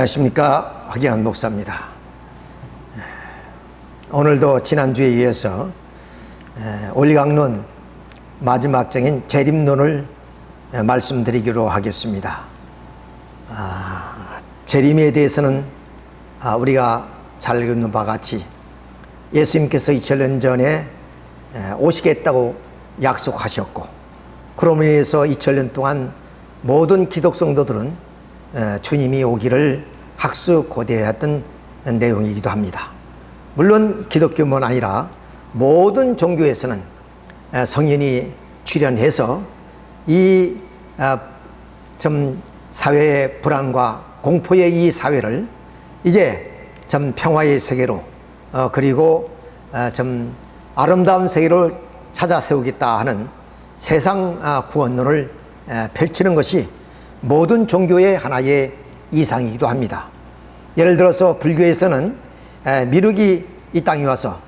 안녕하십니까, 박영환 목사입니다. 오늘도 지난주에 이어서 올강론 마지막 장인 재림론을 말씀드리기로 하겠습니다. 재림에 대해서는 우리가 잘 읽는 바와 같이 예수님께서 2000년 전에 오시겠다고 약속하셨고, 그러므로 인해서 2000년 동안 모든 기독 성도들은 주님이 오기를 학수고대했던 내용이기도 합니다. 물론 기독교뿐 아니라 모든 종교에서는 성인이 출현해서 이 좀 사회의 불안과 공포의 이 사회를 이제 좀 평화의 세계로 그리고 좀 아름다운 세계로 찾아 세우겠다 하는 세상 구원론을 펼치는 것이 모든 종교의 하나의 이상이기도 합니다. 예를 들어서 불교에서는 미륵이 이 땅에 와서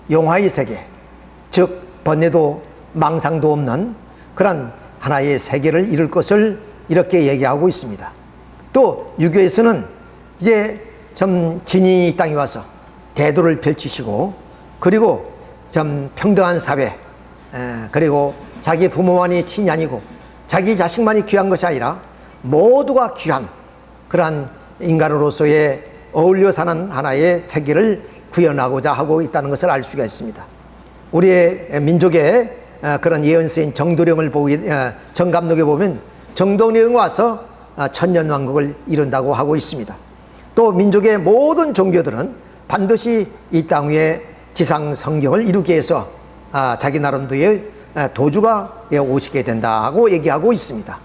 용화의 세계, 즉 번뇌도 망상도 없는 그런 하나의 세계를 이룰 것을 이렇게 얘기하고 있습니다. 또 유교에서는 이제 좀 진이 이 땅에 와서 대도를 펼치시고, 그리고 좀 평등한 사회, 그리고 자기 부모만이 친이 아니고 자기 자식만이 귀한 것이 아니라 모두가 귀한 그러한 인간으로서의 어울려 사는 하나의 세계를 구현하고자 하고 있다는 것을 알 수가 있습니다. 우리의 민족의 그런 예언서인 정도령을 정감록에 보면 정도령이 와서 천년왕국을 이룬다고 하고 있습니다. 또 민족의 모든 종교들은 반드시 이 땅 위에 지상 성경을 이루기 위해서 자기 나름대로의 도주가 오시게 된다고 얘기하고 있습니다.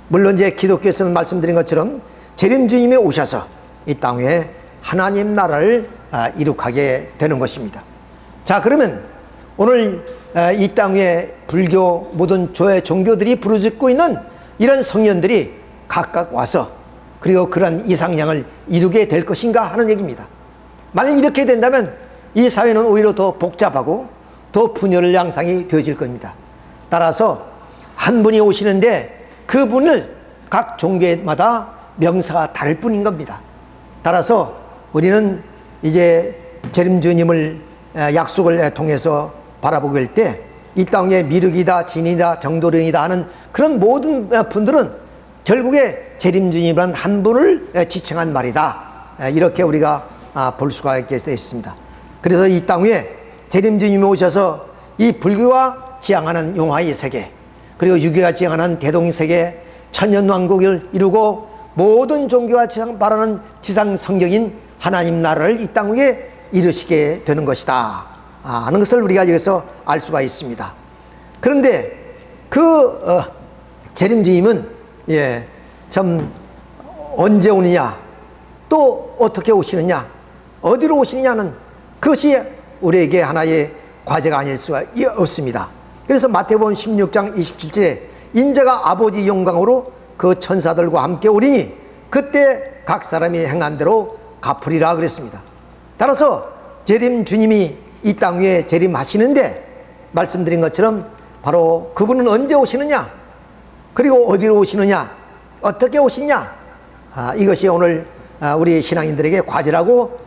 물론 이제 기독교에서는 말씀드린 것처럼 재림 주님이 오셔서 이 땅에 하나님 나라를 이룩하게 되는 것입니다. 자, 그러면 오늘 이 땅에 불교 모든 조의 종교들이 부르짖고 있는 이런 성현들이 각각 와서 그리고 그런 이상향을 이루게 될 것인가 하는 얘기입니다. 만약 이렇게 된다면 이 사회는 오히려 더 복잡하고 더 분열 양상이 되어질 겁니다. 따라서 한 분이 오시는데 그분을 각 종교마다 명사가 다를 뿐인 겁니다. 따라서 우리는 이제 재림주님을 약속을 통해서 바라보게 할 때 이 땅에 미륵이다, 진이다, 정도령이다 하는 그런 모든 분들은 결국에 재림주님이란 한 분을 지칭한 말이다, 이렇게 우리가 볼 수가 있게 되어 있습니다. 그래서 이 땅 위에 재림주님이 오셔서 이 불교가 지향하는 용화의 세계, 그리고 유교가 지향하는 대동세계, 천년왕국을 이루고 모든 종교가 바라는 지상 성경인 하나님 나라를 이 땅 위에 이루시게 되는 것이다 하는 것을 우리가 여기서 알 수가 있습니다. 그런데 그 재림주님은 참 언제 오느냐, 또 어떻게 오시느냐, 어디로 오시느냐는 그것이 우리에게 하나의 과제가 아닐 수가 없습니다. 그래서 마태복음 16장 27절에 인자가 아버지 영광으로 그 천사들과 함께 오리니 그때 각 사람이 행한 대로 갚으리라 그랬습니다. 따라서 재림 주님이 이 땅 위에 재림하시는데 말씀드린 것처럼 바로 그분은 언제 오시느냐, 그리고 어디로 오시느냐, 어떻게 오시느냐, 이것이 오늘 우리 신앙인들에게 과제라고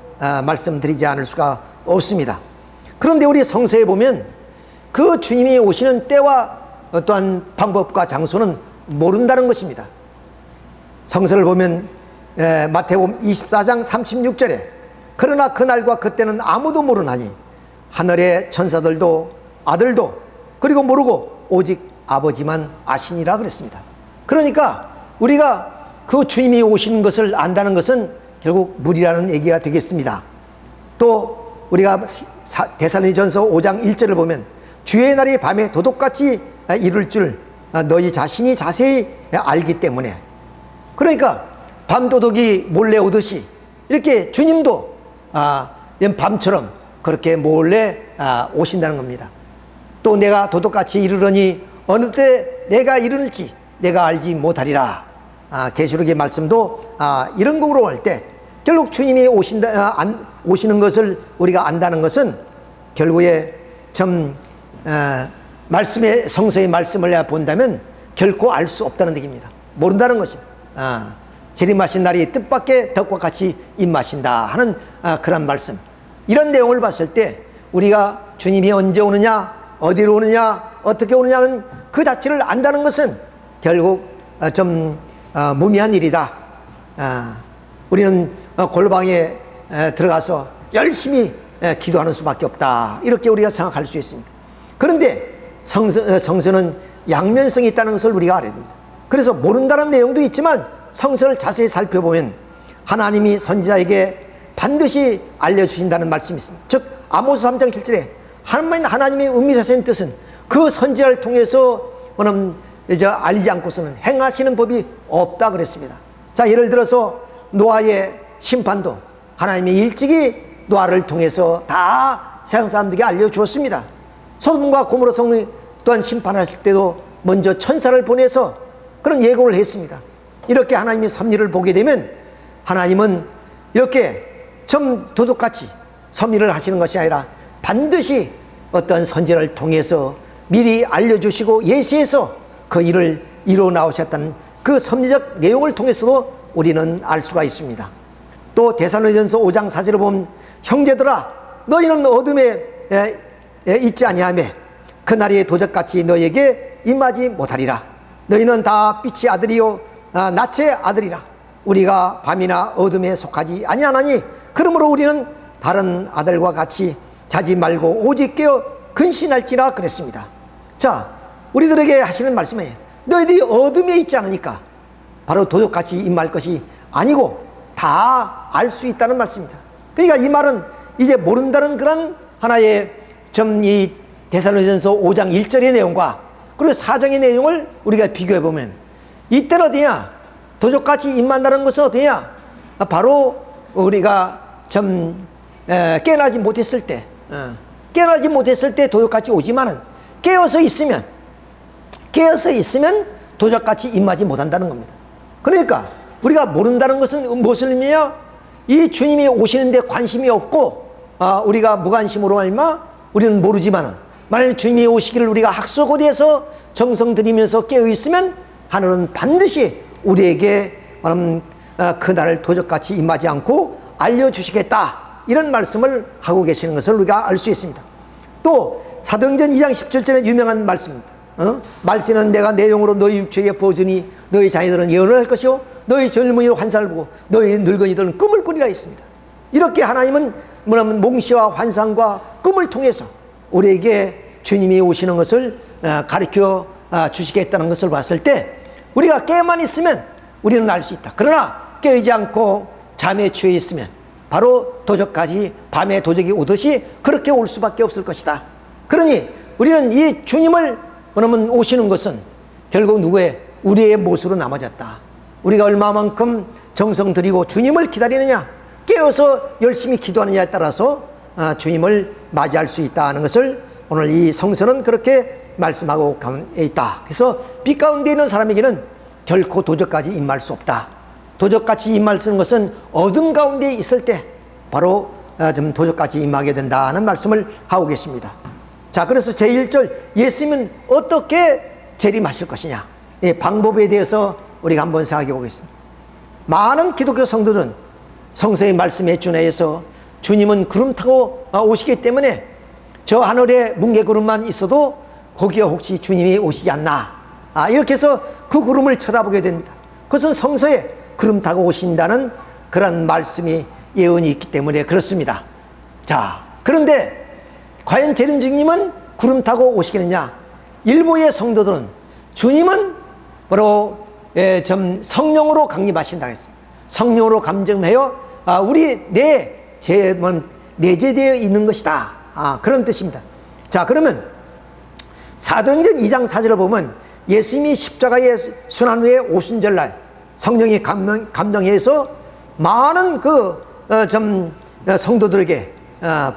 말씀드리지 않을 수가 없습니다. 그런데 우리 성서에 보면 그 주님이 오시는 때와 어떠한 방법과 장소는 모른다는 것입니다. 성서를 보면 마태복음 24장 36절에 그러나 그날과 그때는 아무도 모르나니 하늘의 천사들도 아들도 그리고 모르고 오직 아버지만 아시니라 그랬습니다. 그러니까 우리가 그 주님이 오시는 것을 안다는 것은 결국 무리라는 얘기가 되겠습니다. 또 우리가 데살로니가전서 5장 1절을 보면 주의 날이 밤에 도둑같이 이룰 줄 너희 자신이 자세히 알기 때문에, 그러니까 밤도둑이 몰래 오듯이 이렇게 주님도 밤처럼 그렇게 몰래 오신다는 겁니다. 또 내가 도둑같이 이르러니 어느 때 내가 이르를지 내가 알지 못하리라. 계시록의 말씀도 이런 곡으로 할 때 결국 주님이 오시는 것을 우리가 안다는 것은 결국에 참 말씀의 성서의 말씀을 본다면 결코 알 수 없다는 얘기입니다. 모른다는 것이죠. 재림하신 날이 뜻밖의 덕과 같이 임하신다 하는 그런 말씀. 이런 내용을 봤을 때 우리가 주님이 언제 오느냐, 어디로 오느냐, 어떻게 오느냐는 그 자체를 안다는 것은 결국 좀 무미한 일이다. 우리는 골방에 들어가서 열심히 기도하는 수밖에 없다. 이렇게 우리가 생각할 수 있습니다. 그런데 성서는 양면성이 있다는 것을 우리가 알아야 됩니다. 그래서 모른다는 내용도 있지만 성서를 자세히 살펴보면 하나님이 선지자에게 반드시 알려주신다는 말씀이 있습니다. 즉 아모스 3장 7절에 하나님의 은밀하신 뜻은 그 선지자를 통해서 알리지 않고서는 행하시는 법이 없다 그랬습니다. 자, 예를 들어서 노아의 심판도 하나님이 일찍이 노아를 통해서 다 세상 사람들에게 알려주었습니다. 소돔과 고모라 성을 또한 심판하실 때도 먼저 천사를 보내서 그런 예고를 했습니다. 이렇게 하나님의 섭리를 보게 되면 하나님은 이렇게 좀 도둑같이 섭리를 하시는 것이 아니라 반드시 어떤 선지자를 통해서 미리 알려주시고 예시해서 그 일을 이루어 나오셨다는 그 섭리적 내용을 통해서도 우리는 알 수가 있습니다. 또 데살로니가전서 5장 4절에 보면 형제들아 너희는 어둠에 있지 아니하며 그 날이 도적같이 너희에게 임하지 못하리라. 너희는 다 빛의 아들이요 낮의 아들이라. 우리가 밤이나 어둠에 속하지 아니하나니 그러므로 우리는 다른 아들과 같이 자지 말고 오직 깨어 근신할지라 그랬습니다. 자, 우리들에게 하시는 말씀은 너희들이 어둠에 있지 않으니까 바로 도적같이 임할 것이 아니고 다 알 수 있다는 말씀입니다. 그러니까 이 말은 이제 모른다는 그런 하나의 이 데살로니가전서 5장 1절의 내용과 그리고 4장의 내용을 우리가 비교해 보면 이때는 어디냐? 도적같이 임한다는 것은 어디냐? 바로 우리가 깨어나지 못했을 때 도적같이 오지만은 깨어서 있으면 도적같이 임하지 못한다는 겁니다. 그러니까 우리가 모른다는 것은 무엇을 의미냐? 이 주님이 오시는데 관심이 없고 우리가 무관심으로 말미암아 우리는 모르지만은 만일 주님이 오시기를 우리가 학수고대해서 정성 들이면서 깨어 있으면 하늘은 반드시 우리에게 그날을 도적같이 임하지 않고 알려주시겠다, 이런 말씀을 하고 계시는 것을 우리가 알 수 있습니다. 또 사도행전 2장 17절에 유명한 말씀입니다. 말세는 내가 내 영으로 너희 육체에 부어주니 너희 자녀들은 예언을 할 것이요 너희 젊은이로 환상을 보고 너희 늙은이들은 꿈을 꾸리라 했습니다. 이렇게 하나님은 몽시와 환상과 꿈을 통해서 우리에게 주님이 오시는 것을 가르쳐 주시겠다는 것을 봤을 때 우리가 깨만 있으면 우리는 알 수 있다. 그러나 깨지 않고 잠에 취해 있으면 바로 도적까지 밤에 도적이 오듯이 그렇게 올 수밖에 없을 것이다. 그러니 우리는 이 주님을 오시는 것은 결국 누구의? 우리의 못으로 남아졌다. 우리가 얼마만큼 정성 들이고 주님을 기다리느냐, 깨어서 열심히 기도하느냐에 따라서 주님을 맞이할 수 있다는 것을 오늘 이 성서는 그렇게 말씀하고 있다. 그래서 빛 가운데 있는 사람에게는 결코 도적까지 임할 수 없다. 도적같이 임할 수 있는 것은 어둠 가운데 있을 때 바로 좀 도적같이 임하게 된다는 말씀을 하고 계십니다. 자, 그래서 제1절 예수님은 어떻게 재림하실 것이냐, 이 방법에 대해서 우리가 한번 생각해 보겠습니다. 많은 기독교 성도들은 성서의 말씀에 준하여서 주님은 구름 타고 오시기 때문에 저 하늘에 뭉게구름만 있어도 거기에 혹시 주님이 오시지 않나, 이렇게 해서 그 구름을 쳐다보게 됩니다. 그것은 성서에 구름 타고 오신다는 그런 말씀이 예언이 있기 때문에 그렇습니다. 자, 그런데 과연 재림주님은 구름 타고 오시겠느냐? 일부의 성도들은 주님은 바로 성령으로 강림하신다 했습니다. 성령으로 감정하여 우리 내재되어 있는 것이다, 그런 뜻입니다. 자, 그러면 사도행전 2장 4절을 보면 예수님이 십자가에 순환 후에 오순절날 성령이 감동해서 많은 성도들에게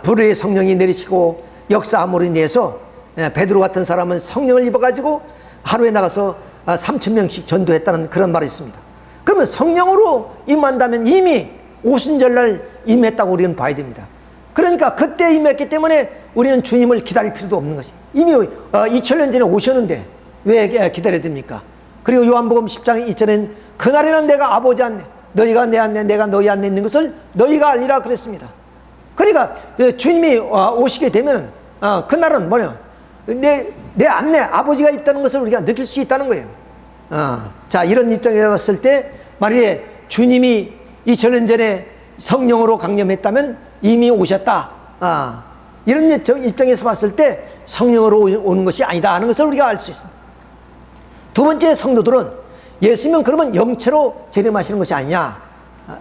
불의 성령이 내리시고 역사함으로 인해서 베드로 같은 사람은 성령을 입어가지고 하루에 나가서 3,000명씩 전도했다는 그런 말이 있습니다. 그러면 성령으로 임한다면 이미 오순절날 임했다고 우리는 봐야 됩니다. 그러니까 그때 임했기 때문에 우리는 주님을 기다릴 필요도 없는 것이, 이미 2000년 전에 오셨는데 왜 기다려야 됩니까? 그리고 요한복음 10장 2절에는 그날에는 내가 아버지 안에 너희가 내 안에 내가 너희 안에 있는 것을 너희가 알리라 그랬습니다. 그러니까 주님이 오시게 되면 그날은 뭐냐, 내 안에 아버지가 있다는 것을 우리가 느낄 수 있다는 거예요. 자, 이런 입장에 봤을 때 만일에 주님이 2000년 전에 성령으로 강림했다면 이미 오셨다. 이런 입장에서 봤을 때 성령으로 오는 것이 아니다 하는 것을 우리가 알 수 있습니다. 두 번째, 성도들은 예수님은 그러면 영체로 재림하시는 것이 아니냐,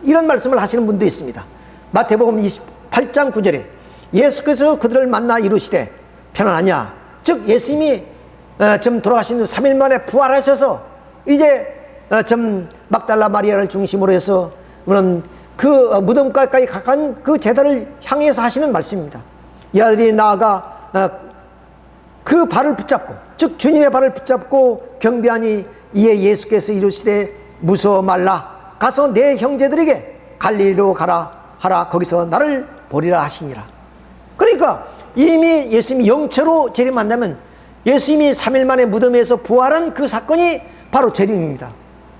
이런 말씀을 하시는 분도 있습니다. 마태복음 28장 9절에 예수께서 그들을 만나 이르시되 편안하냐, 즉 예수님이 좀 돌아가신 후 3일 만에 부활하셔서 이제 좀 막달라 마리아를 중심으로 해서 그 무덤가까지 가까운 그 제단을 향해서 하시는 말씀입니다. 이 아들이 나아가 그 발을 붙잡고, 즉 주님의 발을 붙잡고 경배하니 이에 예수께서 이르시되 무서워 말라, 가서 내 형제들에게 갈릴리로 가라 하라, 거기서 나를 보리라 하시니라. 그러니까 이미 예수님이 영체로 재림한다면 예수님이 3일 만에 무덤에서 부활한 그 사건이 바로 재림입니다.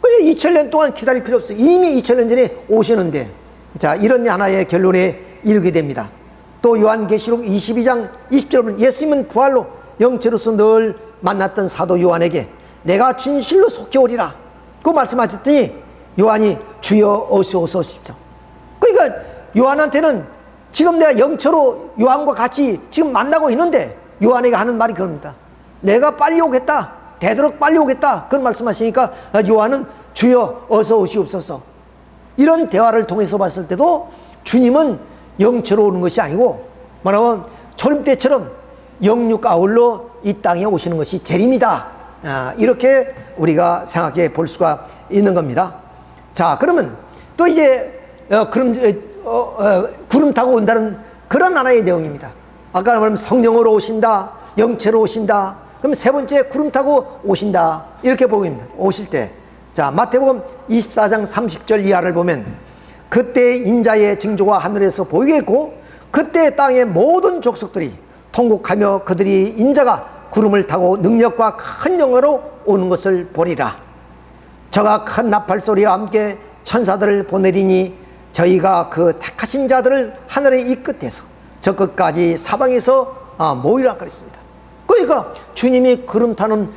그래서 2000년 동안 기다릴 필요 없어요. 이미 2000년 전에 오시는데, 자, 이런 하나의 결론에 이르게 됩니다. 또 요한계시록 22장 20절을 보면 예수님은 부활로 영체로서 늘 만났던 사도 요한에게 내가 진실로 속히 오리라 그 말씀하셨더니 요한이 주여 어서 오십시오. 그러니까 요한한테는 지금 내가 영체로 요한과 같이 지금 만나고 있는데 요한에게 하는 말이 그럽니다. 내가 빨리 오겠다, 되도록 빨리 오겠다, 그런 말씀하시니까 요한은 주여 어서 오시옵소서. 이런 대화를 통해서 봤을 때도 주님은 영체로 오는 것이 아니고 말하면 초림 때처럼 영육 아울러 이 땅에 오시는 것이 재림이다, 이렇게 우리가 생각해 볼 수가 있는 겁니다. 자, 그러면 또 이제 구름 타고 온다는 그런 하나의 내용입니다. 아까 말하면 성령으로 오신다, 영체로 오신다, 그럼 세 번째 구름 타고 오신다, 이렇게 보입니다. 오실 때, 자, 마태복음 24장 30절 이하를 보면 그때 인자의 징조가 하늘에서 보이겠고 그때 땅의 모든 족속들이 통곡하며 그들이 인자가 구름을 타고 능력과 큰 영광으로 오는 것을 보리라. 저가 큰 나팔 소리와 함께 천사들을 보내리니 저희가 그 택하신 자들을 하늘의 이 끝에서 저 끝까지 사방에서 모이라 그랬습니다. 그러니까 주님이 구름 타는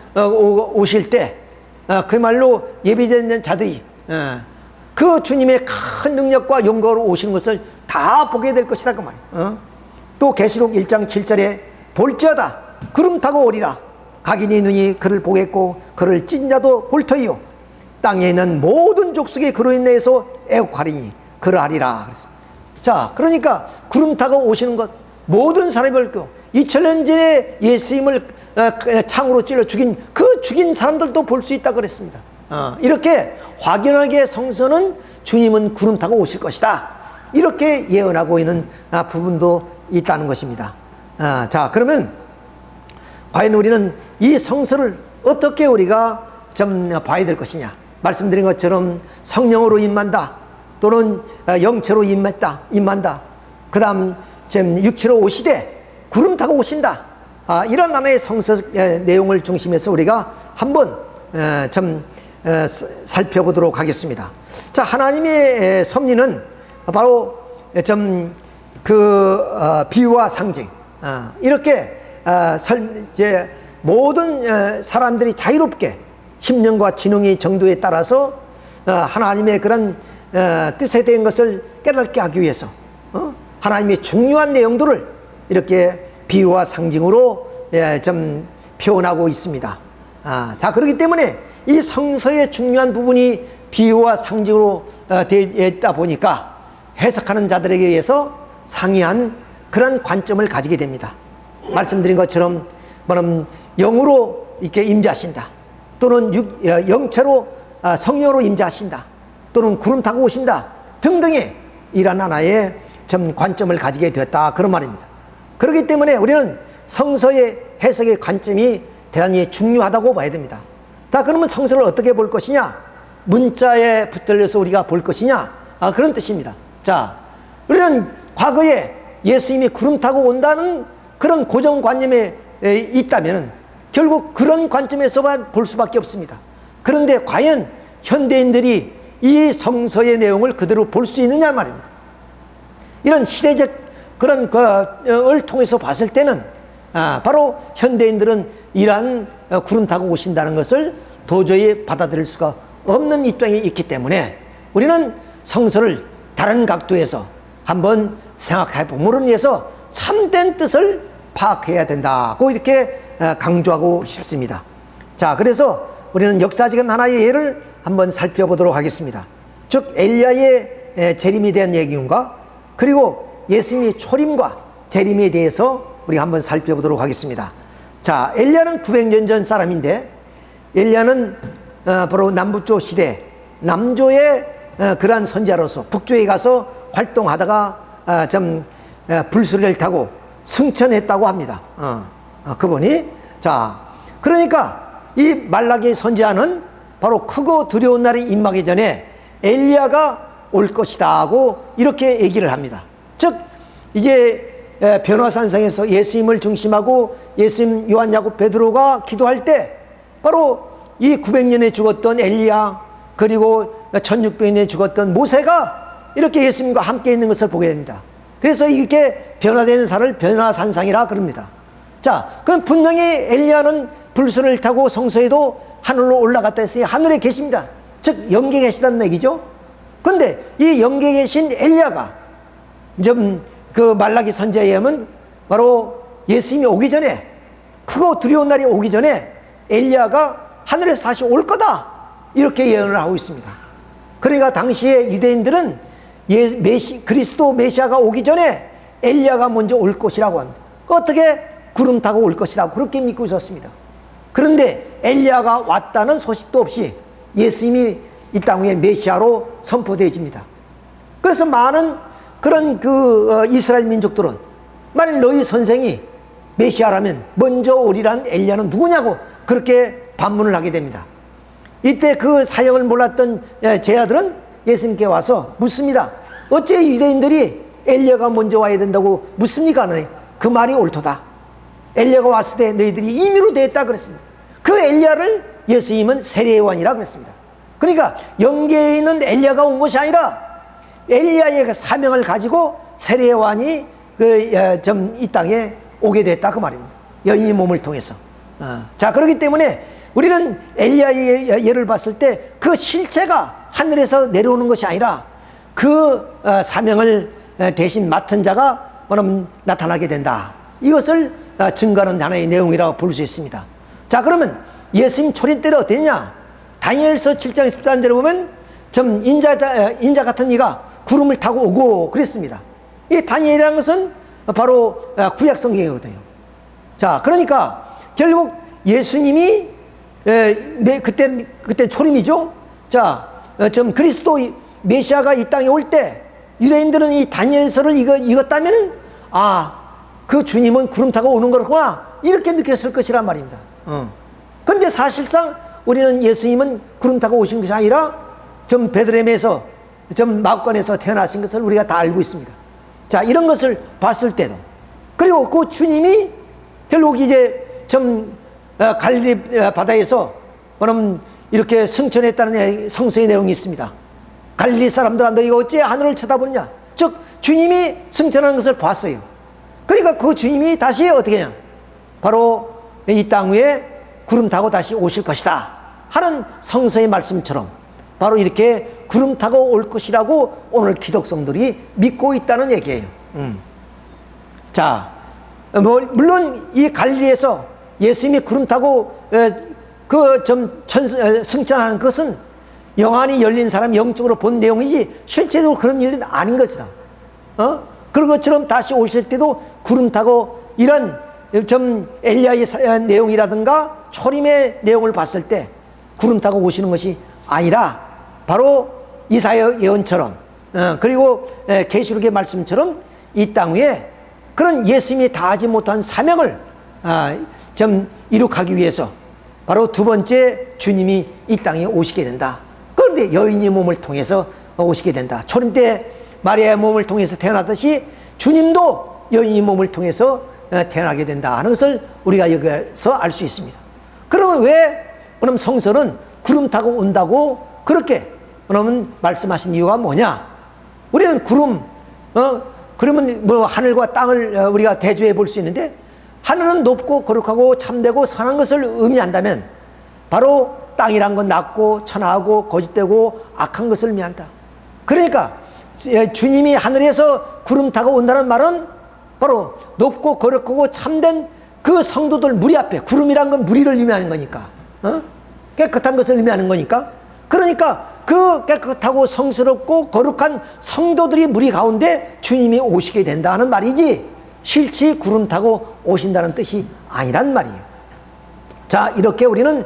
오실 때 그말로 예비된 자들이 그 주님의 큰 능력과 영광으로 오시는 것을 다 보게 될 것이다 그 말이에요. 또 계시록 1장 7절에 볼지어다 구름 타고 오리라, 각인의 눈이 그를 보겠고 그를 찐 자도 볼 터이요 땅에 있는 모든 족속이 그로 인해서 애곡하리니 그러하리라 그랬습니다. 자, 그러니까 구름 타고 오시는 것 모든 사람이 볼 거고 2000년 전에 예수님을 창으로 찔러 죽인 그 죽인 사람들도 볼 수 있다 그랬습니다. 이렇게 확연하게 성서는 주님은 구름 타고 오실 것이다, 이렇게 예언하고 있는 부분도 있다는 것입니다. 자, 그러면 과연 우리는 이 성서를 어떻게 우리가 좀 봐야 될 것이냐. 말씀드린 것처럼 성령으로 임한다, 또는 영체로 임한다, 그 다음 육체로 오시되 구름 타고 오신다, 이런 하나의 성서 내용을 중심해서 우리가 한번 좀 살펴보도록 하겠습니다. 자, 하나님의 섭리는 바로 좀 비유와 상징, 이렇게 모든 사람들이 자유롭게 심령과 지능의 정도에 따라서 하나님의 그런 뜻에 대한 것을 깨닫게 하기 위해서 하나님의 중요한 내용들을 이렇게 비유와 상징으로 좀 표현하고 있습니다. 자, 그렇기 때문에 이 성서의 중요한 부분이 비유와 상징으로 되어 있다 보니까 해석하는 자들에게 의해서 상이한 그런 관점을 가지게 됩니다. 말씀드린 것처럼 영으로 이렇게 임재하신다, 또는 영체로 성령으로 임재하신다, 또는 구름 타고 오신다 등등의 이런 하나의 좀 관점을 가지게 되었다, 그런 말입니다. 그렇기 때문에 우리는 성서의 해석의 관점이 대단히 중요하다고 봐야 됩니다. 자, 그러면 성서를 어떻게 볼 것이냐, 문자에 붙들려서 우리가 볼 것이냐, 그런 뜻입니다. 자, 우리는 과거에 예수님이 구름 타고 온다는 그런 고정관념에 있다면 결국 그런 관점에서만 볼 수밖에 없습니다. 그런데 과연 현대인들이 이 성서의 내용을 그대로 볼 수 있느냐 말입니다. 이런 시대적 그런 걸 통해서 봤을 때는 바로 현대인들은 이러한 구름 타고 오신다는 것을 도저히 받아들일 수가 없는 입장에 있기 때문에 우리는 성서를 다른 각도에서 한번 생각해 봄으로 인해서 참된 뜻을 파악해야 된다고 이렇게 강조하고 싶습니다. 자, 그래서 우리는 역사적인 하나의 예를 한번 살펴보도록 하겠습니다. 즉 엘리야의 재림에 대한 얘기인가, 그리고 예수님의 초림과 재림에 대해서 우리가 한번 살펴보도록 하겠습니다. 자, 엘리야는 900년 전 사람인데, 엘리야는 바로 남북조 시대 남조의 그러한 선지자로서 북조에 가서 활동하다가 좀 불수리를 타고 승천했다고 합니다. 그분이. 자, 그러니까 이 말라기 선지자는 바로 크고 두려운 날이 임하기 전에 엘리야가 올 것이다 하고 이렇게 얘기를 합니다. 즉 이제 변화산상에서 예수님을 중심하고 예수님, 요한, 야곱, 베드로가 기도할 때 바로 이 900년에 죽었던 엘리야, 그리고 1600년에 죽었던 모세가 이렇게 예수님과 함께 있는 것을 보게 됩니다. 그래서 이렇게 변화되는 산을 변화산상이라 그럽니다. 자, 그럼 분명히 엘리야는 불순을 타고 성서에도 하늘로 올라갔다 했으니 하늘에 계십니다. 즉 영계에 계시다는 얘기죠. 그런데 이 영계에 계신 엘리야가 좀 그 말라기 선지자에 의하면 바로 예수님이 오기 전에, 크고 두려운 날이 오기 전에 엘리야가 하늘에서 다시 올 거다 이렇게 예언을 하고 있습니다. 그러니까 당시에 유대인들은 그리스도 메시아가 오기 전에 엘리야가 먼저 올 것이라고 합니다. 어떻게 구름 타고 올 것이다 그렇게 믿고 있었습니다. 그런데 엘리야가 왔다는 소식도 없이 예수님이 이 땅 위에 메시아로 선포되어집니다. 그래서 많은 그런 이스라엘 민족들은 만일 너희 선생이 메시아라면 먼저 오리란 엘리야는 누구냐고 그렇게 반문을 하게 됩니다. 이때 그 사역을 몰랐던 제자들은 예수님께 와서 묻습니다. 어째 유대인들이 엘리야가 먼저 와야 된다고 묻습니까? 그 말이 옳도다. 엘리야가 왔을 때 너희들이 임의로 됐다 그랬습니다. 그 엘리야를 예수님은 세례요한이라 그랬습니다. 그러니까 영계에 있는 엘리야가 온 것이 아니라 엘리야의 그 사명을 가지고 세례요한이 이 땅에 오게 됐다 그 말입니다. 여인의 몸을 통해서. 자, 그렇기 때문에 우리는 엘리야의 예를 봤을 때 그 실체가 하늘에서 내려오는 것이 아니라 그 사명을 대신 맡은 자가 나타나게 된다. 이것을 증거하는 하나의 내용이라고 볼 수 있습니다. 자, 그러면 예수님 초림 때는 어땠냐? 다니엘서 7장 14절에 보면 좀 인자 같은 이가 구름을 타고 오고 그랬습니다. 이 다니엘이라는 것은 바로 구약 성경이거든요. 자, 그러니까 결국 예수님이 그때 초림이죠. 자, 좀 그리스도 메시아가 이 땅에 올 때 유대인들은 이 다니엘서를 읽었다면은 그 주님은 구름 타고 오는 거구나 이렇게 느꼈을 것이란 말입니다. 그런데 사실상 우리는 예수님은 구름 타고 오신 것이 아니라 좀 베들레헴에서 좀 마구간에서 태어나신 것을 우리가 다 알고 있습니다. 자, 이런 것을 봤을 때도, 그리고 그 주님이 결국 이제 좀 갈릴리 바다에서 그럼 이렇게 승천했다는 성서의 내용이 있습니다. 갈릴리 사람들아 너희가 어찌 하늘을 쳐다보느냐? 즉 주님이 승천하는 것을 봤어요. 그러니까 그 주님이 다시 어떻게 하냐? 바로 이 땅 위에 구름 타고 다시 오실 것이다 하는 성서의 말씀처럼 바로 이렇게 구름 타고 올 것이라고 오늘 기독성들이 믿고 있다는 얘기예요. 자, 물론 이 갈릴리에서 예수님이 구름 타고 승천하는 것은 영안이 열린 사람 영적으로 본 내용이지 실제로 그런 일은 아닌 것이다. 그런 것처럼 다시 오실 때도 구름 타고 이런 좀 엘리야의 내용이라든가 초림의 내용을 봤을 때 구름 타고 오시는 것이 아니라 바로 이사야 예언처럼 그리고 계시록의 말씀처럼 이 땅 위에 그런 예수님이 다하지 못한 사명을 좀 이룩하기 위해서 바로 두 번째 주님이 이 땅에 오시게 된다. 그런데 여인의 몸을 통해서 오시게 된다. 초림 때 마리아의 몸을 통해서 태어나듯이 주님도 여인의 몸을 통해서 태어나게 된다 하는 것을 우리가 여기서 알 수 있습니다. 그러면 왜 그럼 성서는 구름 타고 온다고 그렇게 그러면 말씀하신 이유가 뭐냐? 우리는 구름, 그러면 뭐 하늘과 땅을 우리가 대조해 볼 수 있는데, 하늘은 높고 거룩하고 참되고 선한 것을 의미한다면 바로 땅이란 건 낮고 천하고 거짓되고 악한 것을 의미한다. 그러니까 주님이 하늘에서 구름 타고 온다는 말은 바로 높고 거룩하고 참된 그 성도들 무리 앞에, 구름이란 건 무리를 의미하는 거니까, 깨끗한 것을 의미하는 거니까, 그러니까 그 깨끗하고 성스럽고 거룩한 성도들이 무리 가운데 주님이 오시게 된다는 말이지, 실치 구름 타고 오신다는 뜻이 아니란 말이에요. 자, 이렇게 우리는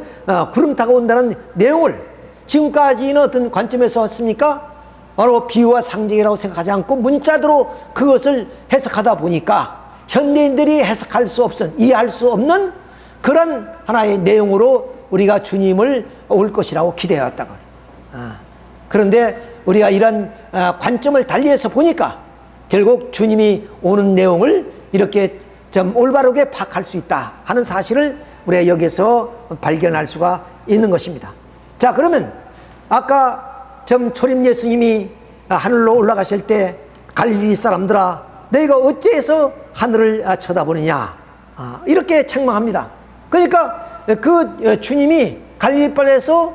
구름 타고 온다는 내용을 지금까지는 어떤 관점에서 했습니까? 바로 비유와 상징이라고 생각하지 않고 문자대로 그것을 해석하다 보니까 현대인들이 해석할 수 없은, 이해할 수 없는 그런 하나의 내용으로 우리가 주님을 올 것이라고 기대해왔다고. 그런데 우리가 이런 관점을 달리해서 보니까 결국 주님이 오는 내용을 이렇게 좀 올바르게 파악할 수 있다 하는 사실을 우리가 여기서 발견할 수가 있는 것입니다. 자, 그러면 아까 좀 초림 예수님이 하늘로 올라가실 때 갈릴리 사람들아 너희가 어찌해서 하늘을 쳐다보느냐, 이렇게 책망합니다. 그러니까 그 주님이 갈릴리바에서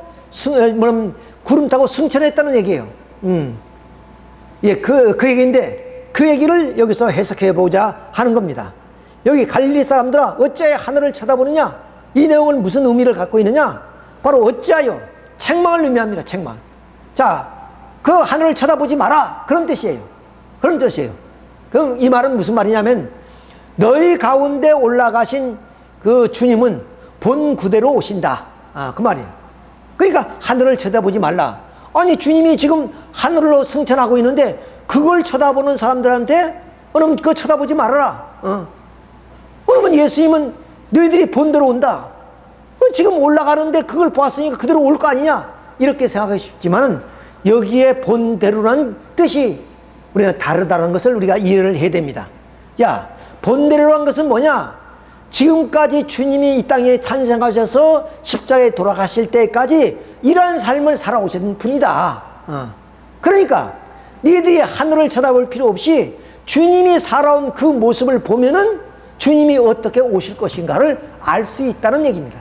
구름 타고 승천했다는 얘기예요. 예, 그 얘기인데 그 얘기를 여기서 해석해 보자 하는 겁니다. 여기 갈릴리 사람들아 어찌하여 하늘을 쳐다보느냐, 이 내용은 무슨 의미를 갖고 있느냐? 바로 어찌하여, 책망을 의미합니다. 책망. 자, 그 하늘을 쳐다보지 마라, 그런 뜻이에요. 그런 뜻이에요. 그럼 이 말은 무슨 말이냐면 너희 가운데 올라가신 그 주님은 본 그대로 오신다, 그 말이에요. 그러니까 하늘을 쳐다보지 말라. 아니, 주님이 지금 하늘로 승천하고 있는데 그걸 쳐다보는 사람들한테 그럼 그거 쳐다보지 말아라. 그러면 예수님은 너희들이 본 대로 온다. 지금 올라가는데 그걸 보았으니까 그대로 올 거 아니냐, 이렇게 생각하기 쉽지만은 여기에 본 대로라는 뜻이 우리가 다르다는 것을 우리가 이해를 해야 됩니다. 자, 본 대로라는 것은 뭐냐? 지금까지 주님이 이 땅에 탄생하셔서 십자가에 돌아가실 때까지 이러한 삶을 살아오신 분이다. 그러니까 너희들이 하늘을 쳐다볼 필요 없이 주님이 살아온 그 모습을 보면은 주님이 어떻게 오실 것인가를 알 수 있다는 얘기입니다.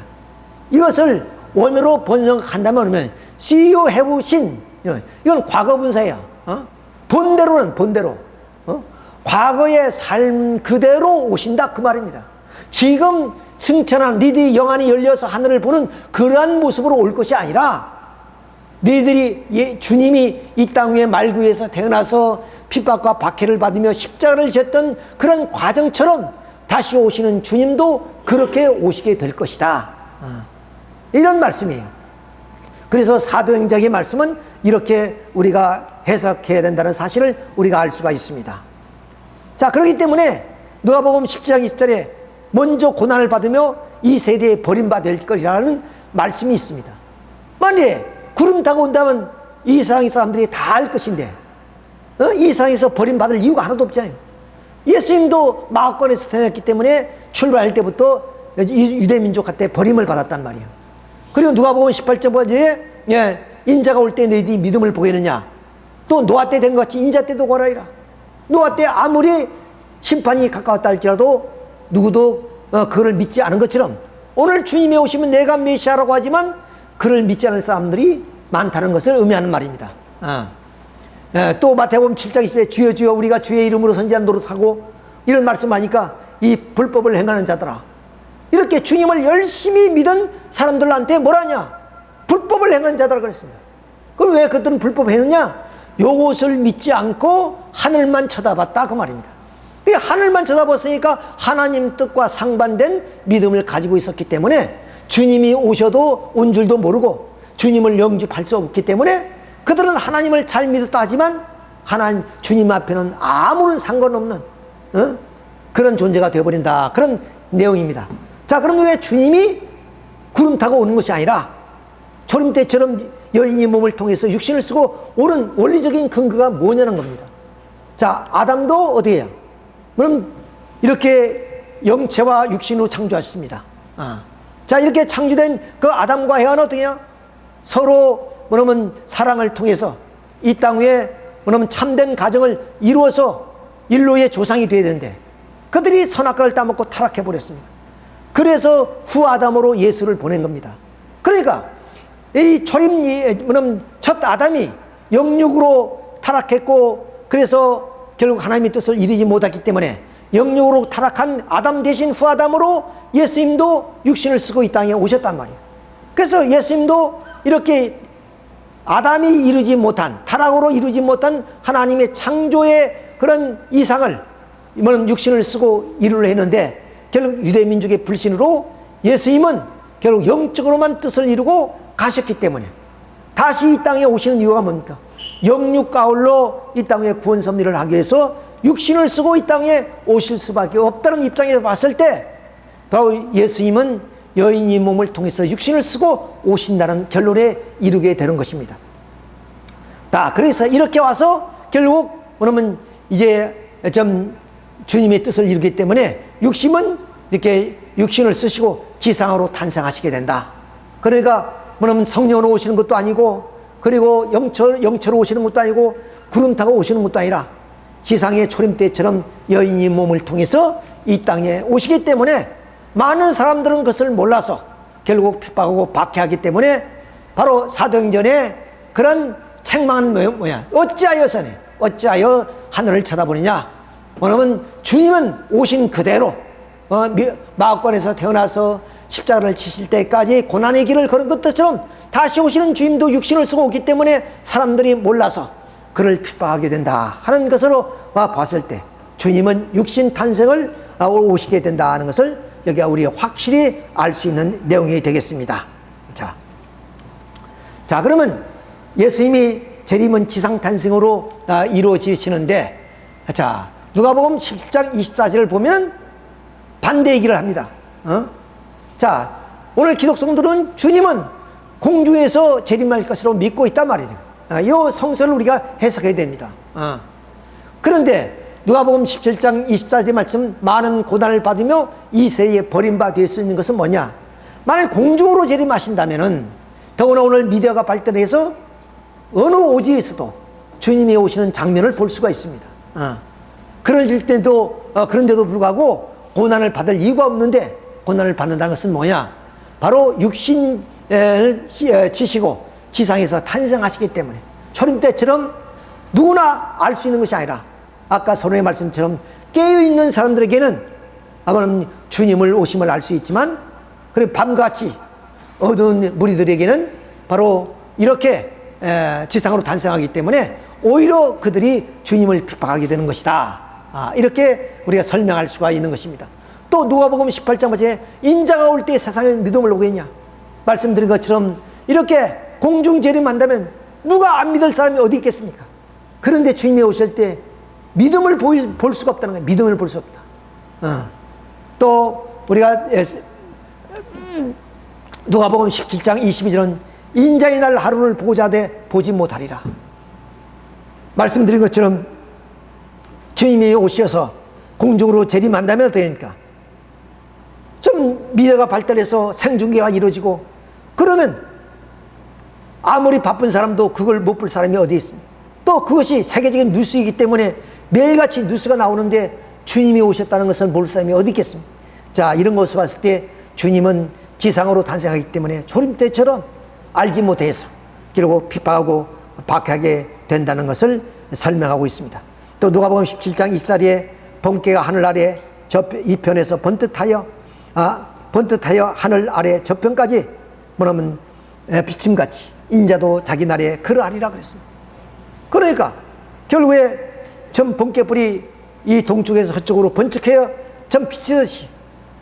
이것을 원어로 번역한다면 See you have seen, 이건 과거 분사예요. 본대로는 본대로, 과거의 삶 그대로 오신다, 그 말입니다. 지금 승천한 너희들이 영안이 열려서 하늘을 보는 그러한 모습으로 올 것이 아니라 너희들이 주님이 이 땅 위에 말구 위에서 태어나서 핍박과 박해를 받으며 십자가를 졌던 그런 과정처럼 다시 오시는 주님도 그렇게 오시게 될 것이다, 이런 말씀이에요. 그래서 사도행전의 말씀은 이렇게 우리가 해석해야 된다는 사실을 우리가 알 수가 있습니다. 자, 그렇기 때문에 누가복음 10장 20절에 먼저 고난을 받으며 이 세대에 버림받을 것이라는 말씀이 있습니다. 만일에 구름 타고 온다면 이 세상 사람들이 다 알 것인데 이 세상에서 버림받을 이유가 하나도 없잖아요. 예수님도 마가권에서 태어났기 때문에 출발할 때부터 유대민족한테 버림을 받았단 말이에요. 그리고 누가복음 18절에 인자가 올 때 너희들이 믿음을 보겠느냐, 또 노아 때 된 것 같이 인자 때도 고라이라. 노아 때 아무리 심판이 가까웠다 할지라도 누구도 그를 믿지 않은 것처럼 오늘 주님이 오시면 내가 메시아라고 하지만 그를 믿지 않을 사람들이 많다는 것을 의미하는 말입니다. 또 마태복음 7장 20절에 주여 주여 우리가 주의 이름으로 선지한 노릇하고, 이런 말씀하니까 이 불법을 행하는 자들아, 이렇게 주님을 열심히 믿은 사람들한테 뭐라냐? 불법을 행하는 자들아 그랬습니다. 그럼 왜 그들은 불법 했느냐? 요것을 믿지 않고 하늘만 쳐다봤다, 그 말입니다. 하늘만 쳐다봤으니까 하나님 뜻과 상반된 믿음을 가지고 있었기 때문에 주님이 오셔도 온 줄도 모르고 주님을 영접할 수 없기 때문에 그들은 하나님을 잘 믿었다 하지만 하나님 주님 앞에는 아무런 상관없는 그런 존재가 되어버린다, 그런 내용입니다. 자, 그럼 왜 주님이 구름 타고 오는 것이 아니라 초림 때처럼 여인이 몸을 통해서 육신을 쓰고 오는 원리적인 근거가 뭐냐는 겁니다. 자, 아담도 어떻게 해요? 그럼 이렇게 영체와 육신으로 창조하셨습니다. 자, 이렇게 창조된 그 아담과 해와는 어떻게 해요? 서로 뭐냐면 사랑을 통해서 이 땅 위에 뭐냐면 참된 가정을 이루어서 인류의 조상이 되어야 되는데 그들이 선악과를 따먹고 타락해 버렸습니다. 그래서 후 아담으로 예수를 보낸 겁니다. 그러니까 이 뭐냐면 첫 아담이 영육으로 타락했고 그래서 결국 하나님의 뜻을 이루지 못했기 때문에 영육으로 타락한 아담 대신 후 아담으로 예수님도 육신을 쓰고 이 땅에 오셨단 말이에요. 그래서 예수님도 이렇게 아담이 이루지 못한, 타락으로 이루지 못한 하나님의 창조의 그런 이상을 육신을 쓰고 이루려 했는데 결국 유대민족의 불신으로 예수님은 결국 영적으로만 뜻을 이루고 가셨기 때문에 다시 이 땅에 오시는 이유가 뭡니까? 영육가울로 이 땅에 구원 섭리를 하기 위해서 육신을 쓰고 이 땅에 오실 수밖에 없다는 입장에서 봤을 때 바로 예수님은 여인의 몸을 통해서 육신을 쓰고 오신다는 결론에 이르게 되는 것입니다. 그래서 이렇게 와서 결국 뭐냐면 이제 좀 주님의 뜻을 이루기 때문에 육신은 이렇게 육신을 쓰시고 지상으로 탄생하시게 된다. 그러니까 뭐냐면 성령으로 오시는 것도 아니고 그리고 영처로 오시는 것도 아니고 구름 타고 오시는 것도 아니라 지상의 초림 때처럼 여인의 몸을 통해서 이 땅에 오시기 때문에 많은 사람들은 그것을 몰라서 결국 핍박하고 박해하기 때문에 바로 사도행전에 그런 책망은 뭐야? 어찌하여 하늘을 쳐다보느냐? 뭐냐면 주님은 오신 그대로 마옥관에서 태어나서 십자가를 치실 때까지 고난의 길을 걸은 것처럼 다시 오시는 주님도 육신을 쓰고 오기 때문에 사람들이 몰라서 그를 핍박하게 된다 하는 것으로 봤을 때 주님은 육신 탄생을 오시게 된다는 것을 여기가 우리가 확실히 알 수 있는 내용이 되겠습니다. 자 그러면 예수님이 재림은 지상 탄생으로 이루어지시는데 자 누가복음 10장 24절을 보면 반대 얘기를 합니다. 자 오늘 기독성들은 주님은 공중에서 재림할 것으로 믿고 있단 말이에요. 이 성서를 우리가 해석해야 됩니다. 그런데 누가복음 17장 24절의 말씀 많은 고난을 받으며 이 세대에 버림받아 될 수 있는 것은 뭐냐? 만약 공중으로 재림하신다면은 더구나 오늘 미디어가 발달해서 어느 오지에서도 주님이 오시는 장면을 볼 수가 있습니다. 그런데도 불구하고 고난을 받을 이유가 없는데 고난을 받는다는 것은 뭐냐? 바로 육신을 지시고 지상에서 탄생하시기 때문에 초림 때처럼 누구나 알 수 있는 것이 아니라 아까 서론의 말씀처럼 깨어있는 사람들에게는 아무튼 주님을 오심을 알 수 있지만 그리고 밤같이 어두운 무리들에게는 바로 이렇게 지상으로 탄생하기 때문에 오히려 그들이 주님을 핍박하게 되는 것이다. 이렇게 우리가 설명할 수가 있는 것입니다. 또 누가복음 18장 맞에 인자가 올 때 세상에 믿음을 오겠냐? 말씀드린 것처럼 이렇게 공중 재림한다면 누가 안 믿을 사람이 어디 있겠습니까? 그런데 주님이 오실 때 믿음을 볼 수가 없다는 거예요. 믿음을 볼 수 없다. 또 우리가 누가복음 17장 22절은 인자의 날 하루를 보고자 하되 보지 못하리라. 말씀드린 것처럼 주님이 오셔서 공중으로 재림한다면 어떻게 됩니까? 좀 미래가 발달해서 생중계가 이루어지고 그러면 아무리 바쁜 사람도 그걸 못 볼 사람이 어디 있습니까? 또 그것이 세계적인 뉴스이기 때문에 매일같이 뉴스가 나오는데 주님이 오셨다는 것을 볼 사람이 어디 있겠습니까? 자, 이런 것을 봤을 때 주님은 지상으로 탄생하기 때문에 초림 때처럼 알지 못해서 결국 핍박하고 박해하게 된다는 것을 설명하고 있습니다. 또 누가복음 17장 24절에 번개가 하늘 아래 이편에서 번뜩하여 하늘 아래 저편까지 뭐냐면 비침같이 인자도 자기 나라에 그러하리라 그랬습니다. 그러니까 결국에 전 번개불이 이 동쪽에서 서쪽으로 번쩍해요. 전 비치듯이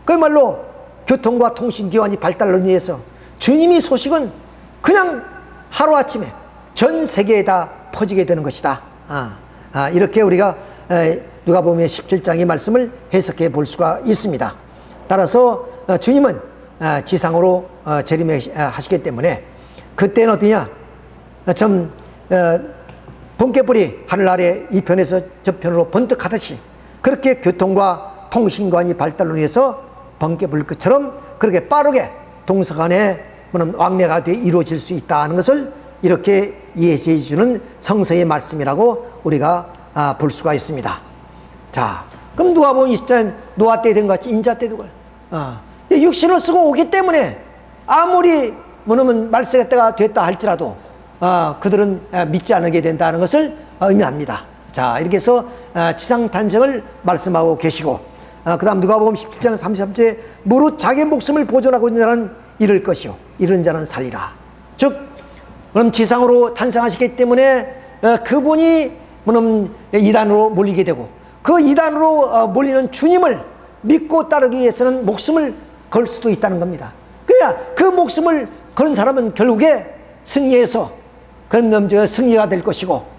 그야말로 교통과 통신기관이 발달을 위해서 주님이 소식은 그냥 하루아침에 전 세계에 다 퍼지게 되는 것이다. 이렇게 우리가 누가복음 17장의 말씀을 해석해 볼 수가 있습니다. 따라서 주님은 지상으로 재림하시기 때문에 그때는 어떠냐? 번개불이 하늘 아래 이편에서 저편으로 번뜩하듯이 그렇게 교통과 통신관이 발달로 인해서 번개불처럼 그렇게 빠르게 동서간에 왕래가 이루어질 수 있다는 것을 이렇게 예시해 주는 성서의 말씀이라고 우리가 볼 수가 있습니다. 자, 그럼 누가복음 20장 노아 때 된 것 같이 인자 때도 그래. 육신을 쓰고 오기 때문에 아무리 뭐냐면 말세가 때가 됐다 할지라도 그들은 믿지 않게 된다는 것을 의미합니다. 자, 이렇게 해서 지상 탄생을 말씀하고 계시고, 그 다음 누가복음 17장 33절에 무릇 자기 목숨을 보존하고 있는 자는 잃을 것이요 잃은 자는 살리라. 즉 그럼 지상으로 탄생하시기 때문에 그분이 뭐냐면 이단으로 몰리게 되고, 그 이단으로 몰리는 주님을 믿고 따르기 위해서는 목숨을 걸 수도 있다는 겁니다. 그래야 그 목숨을 거는 사람은 결국에 승리해서 그런 승리가 될 것이고,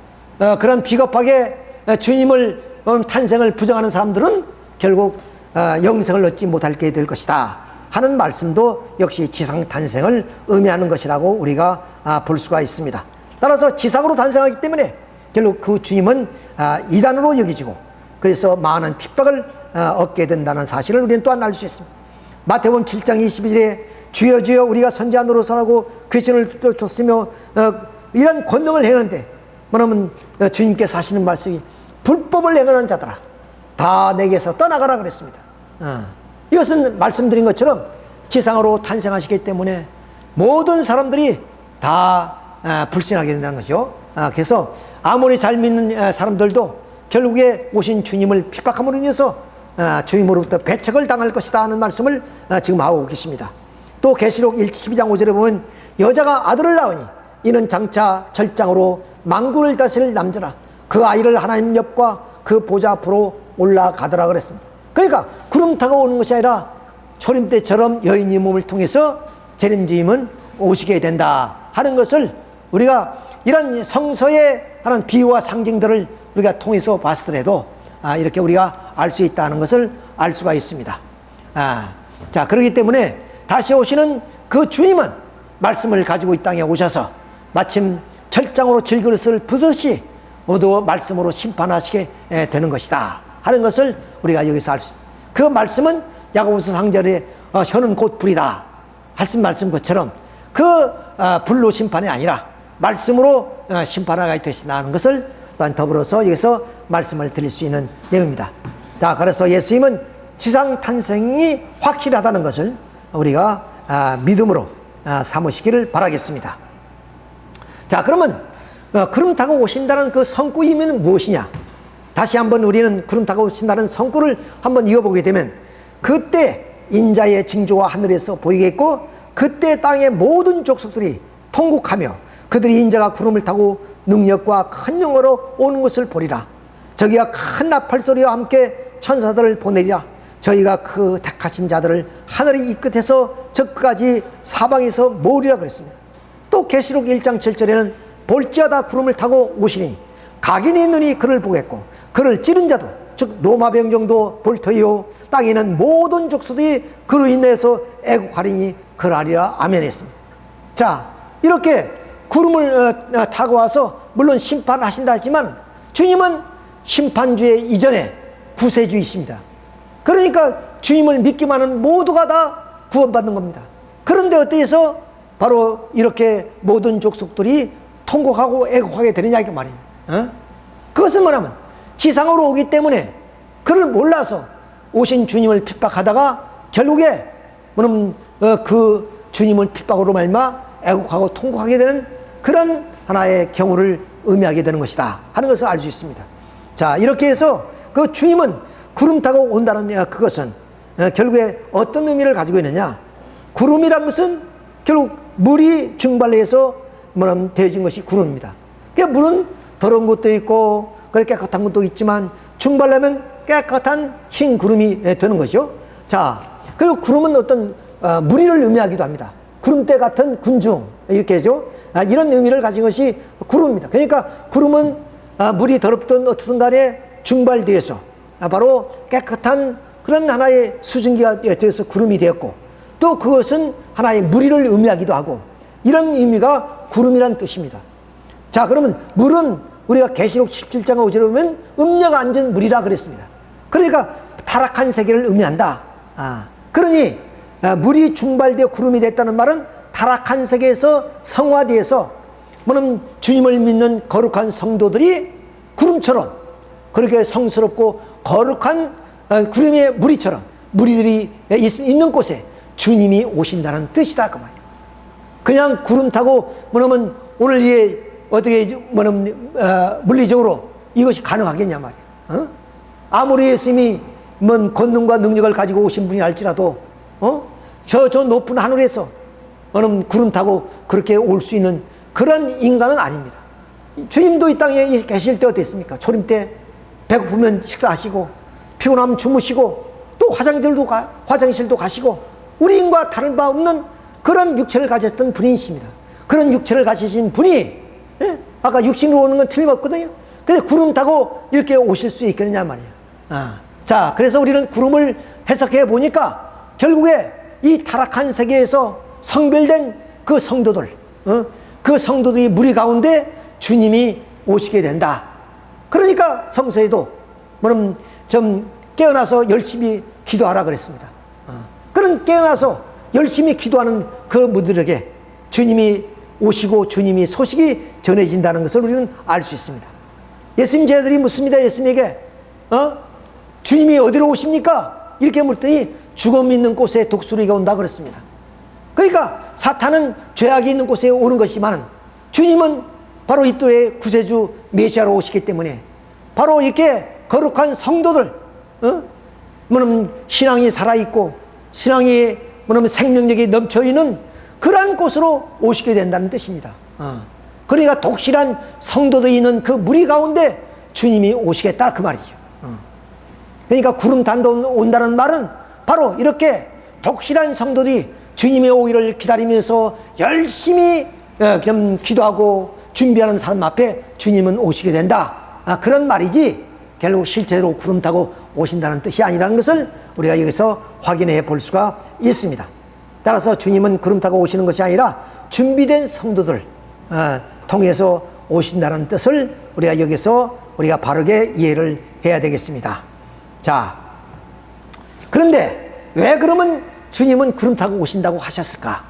그런 비겁하게 주님을 탄생을 부정하는 사람들은 결국 영생을 얻지 못하게 될 것이다 하는 말씀도 역시 지상 탄생을 의미하는 것이라고 우리가 볼 수가 있습니다. 따라서 지상으로 탄생하기 때문에 결국 그 주님은 이단으로 여기지고, 그래서 많은 핍박을 얻게 된다는 사실을 우리는 또한 알 수 있습니다. 마태복음 7장 22절에 주여 주여 우리가 선지자 노릇하고 귀신을 쫓으며 이런 권능을 행하는데, 뭐냐면 주님께서 하시는 말씀이 불법을 행하는 자들아 다 내게서 떠나가라 그랬습니다. 이것은 말씀드린 것처럼 지상으로 탄생하시기 때문에 모든 사람들이 다 불신하게 된다는 것이요. 그래서 아무리 잘 믿는 사람들도 결국에 오신 주님을 핍박함으로 인해서 주님으로부터 배척을 당할 것이다 하는 말씀을 지금 하고 계십니다. 또 계시록 12장 5절에 보면 여자가 아들을 낳으니 이는 장차 절장으로 만국을 다스릴 남자라 그 아이를 하나님 옆과 그 보좌 앞으로 올라가더라 그랬습니다. 그러니까 구름 타고 오는 것이 아니라 초림 때처럼 여인의 몸을 통해서 재림주님은 오시게 된다 하는 것을 우리가 이런 성서의 하는 비유와 상징들을 우리가 통해서 봤더라도 이렇게 우리가 알 수 있다는 것을 알 수가 있습니다. 자, 그렇기 때문에 다시 오시는 그 주님은 말씀을 가지고 이 땅에 오셔서 마침 철장으로 질그릇을 부듯이 모두 말씀으로 심판하시게 되는 것이다 하는 것을 우리가 여기서 알 수 있습니다. 그 말씀은 야고보서 3장에 혀는 곧 불이다 말씀 것처럼 그 불로 심판이 아니라 말씀으로 심판하게 되시다는 것을 또한 더불어서 여기서 말씀을 드릴 수 있는 내용입니다. 자, 그래서 예수님은 지상 탄생이 확실하다는 것을 우리가 믿음으로 삼으시기를 바라겠습니다. 자, 그러면 구름 타고 오신다는 그 성구 의미는 무엇이냐? 다시 한번 우리는 구름 타고 오신다는 성구를 한번 이어보게 되면 그때 인자의 징조가 하늘에서 보이겠고 그때 땅의 모든 족속들이 통곡하며 그들이 인자가 구름을 타고 능력과 큰 영으로 오는 것을 보리라. 저기가 큰 나팔 소리와 함께 천사들을 보내리라. 저희가 그 택하신 자들을 하늘이 이 끝에서 저 끝까지 사방에서 모으리라 그랬습니다. 또 계시록 1장 7절에는 볼지어다 구름을 타고 오시니 각인의 눈이 그를 보겠고 그를 찌른 자도 즉 로마 병정도 볼 터이요 땅에 있는 모든 족속들이 그로 인해서 애국하리니 그러하리라. 아멘 했습니다. 자, 이렇게 구름을 타고 와서 물론 심판하신다 하지만 주님은 심판주의 이전에 구세주이십니다. 그러니까 주님을 믿기만 하는 모두가 다 구원받는 겁니다. 그런데 어때서 바로 이렇게 모든 족속들이 통곡하고 애곡하게 되느냐 이게 말이에요. 그것은 뭐냐면 지상으로 오기 때문에 그를 몰라서 오신 주님을 핍박하다가 결국에 뭐냐면 그 주님을 핍박으로 말미암아 애곡하고 통곡하게 되는 그런 하나의 경우를 의미하게 되는 것이다 하는 것을 알 수 있습니다. 자, 이렇게 해서 그 주님은 구름 타고 온다는 그것은 결국에 어떤 의미를 가지고 있느냐? 구름이란 것은 결국 물이 증발해서 뭐냐면 되어진 것이 구름입니다. 그러니까 물은 더러운 것도 있고 그렇게 깨끗한 것도 있지만 증발하면 깨끗한 흰 구름이 되는 것이죠. 자, 그리고 구름은 어떤 무리를 의미하기도 합니다. 구름대 같은 군중 이렇게 하죠. 이런 의미를 가진 것이 구름입니다. 그러니까 구름은 물이 더럽든 어떻든 간에 증발되어서 바로 깨끗한 그런 하나의 수증기가 되어서 구름이 되었고 또 그것은 하나의 무리를 의미하기도 하고 이런 의미가 구름이라는 뜻입니다. 자, 그러면 물은 우리가 계시록 17장 5절에 보면 음녀가 앉은 물이라 그랬습니다. 그러니까 타락한 세계를 의미한다. 그러니 물이 증발되어 구름이 됐다는 말은 타락한 세계에서 성화되어서 뭐는 주님을 믿는 거룩한 성도들이 구름처럼 그렇게 성스럽고 거룩한 구름의 무리처럼 무리들이 있는 곳에 주님이 오신다는 뜻이다 그 말이에요. 그냥 구름 타고 뭐냐면 오늘 이게 어떻게 뭐냐면 물리적으로 이것이 가능하겠냐 말이에요. 아무리 예수님이 뭔 권능과 능력을 가지고 오신 분이 할지라도 저 높은 하늘에서 뭐냐면 구름 타고 그렇게 올 수 있는 그런 인간은 아닙니다. 주님도 이 땅에 계실 때 어땠습니까? 초림 때 배고프면 식사하시고 피곤하면 주무시고 또 화장실도 가시고 우리인과 다른 바 없는 그런 육체를 가졌던 분이십니다. 그런 육체를 가지신 분이 아까 육신으로 오는 건 틀림없거든요. 근데 구름 타고 이렇게 오실 수 있겠느냐 말이에요. 자, 그래서 우리는 구름을 해석해 보니까 결국에 이 타락한 세계에서 성별된 그 성도들, 그 성도들이 무리 가운데 주님이 오시게 된다. 그러니까 성서에도 뭐는 좀 깨어나서 열심히 기도하라 그랬습니다. 그런 깨어나서 열심히 기도하는 그 무들에게 주님이 오시고 주님이 소식이 전해진다는 것을 우리는 알 수 있습니다. 예수님 제자들이 묻습니다. 예수님에게 주님이 어디로 오십니까? 이렇게 물더니 죽음 있는 곳에 독수리가 온다 그랬습니다. 그러니까 사탄은 죄악이 있는 곳에 오는 것이지만 주님은 바로 이 또의 구세주 메시아로 오시기 때문에 바로 이렇게 거룩한 성도들, 뭐냐면 신앙이 살아있고 신앙이 뭐냐면 생명력이 넘쳐있는 그러한 곳으로 오시게 된다는 뜻입니다. 그러니까 독실한 성도들이 있는 그 무리 가운데 주님이 오시겠다 그 말이죠. 그러니까 구름 단도 온다는 말은 바로 이렇게 독실한 성도들이 주님의 오기를 기다리면서 열심히 기도하고 준비하는 사람 앞에 주님은 오시게 된다. 그런 말이지 결국 실제로 구름 타고 오신다는 뜻이 아니라는 것을 우리가 여기서 확인해 볼 수가 있습니다. 따라서 주님은 구름 타고 오시는 것이 아니라 준비된 성도들 통해서 오신다는 뜻을 우리가 여기서 우리가 바르게 이해를 해야 되겠습니다. 자, 그런데 왜 그러면 주님은 구름 타고 오신다고 하셨을까?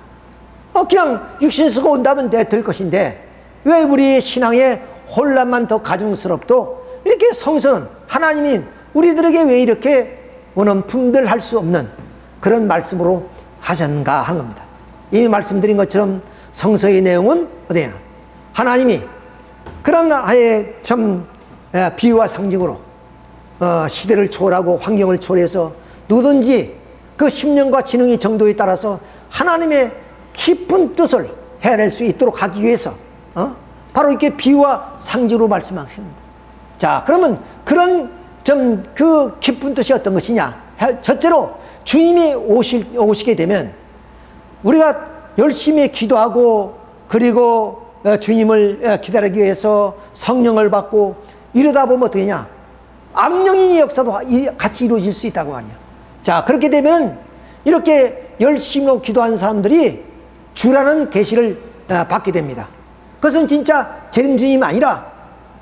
그냥 육신 쓰고 온다면 될 것인데 왜 우리의 신앙에 혼란만 더 가중스럽도 이렇게 성스러운 하나님이 우리들에게 왜 이렇게 분별할 수 없는 그런 말씀으로 하셨는가 하는 겁니다. 이미 말씀드린 것처럼 성서의 내용은 어디냐? 하나님이 그런 아예 좀 비유와 상징으로 시대를 초월하고 환경을 초월해서 누구든지 그 심령과 지능의 정도에 따라서 하나님의 깊은 뜻을 해낼 수 있도록 하기 위해서 바로 이렇게 비유와 상징으로 말씀하십니다. 자, 그러면 그런 좀 그 깊은 뜻이 어떤 것이냐? 첫째로 주님이 오시게 되면 우리가 열심히 기도하고 그리고 주님을 기다리기 위해서 성령을 받고 이러다 보면 어떻게 되냐? 악령인의 역사도 같이 이루어질 수 있다고 하냐. 자, 그렇게 되면 이렇게 열심히 기도한 사람들이 주라는 계시를 받게 됩니다. 그것은 진짜 재림주님이 아니라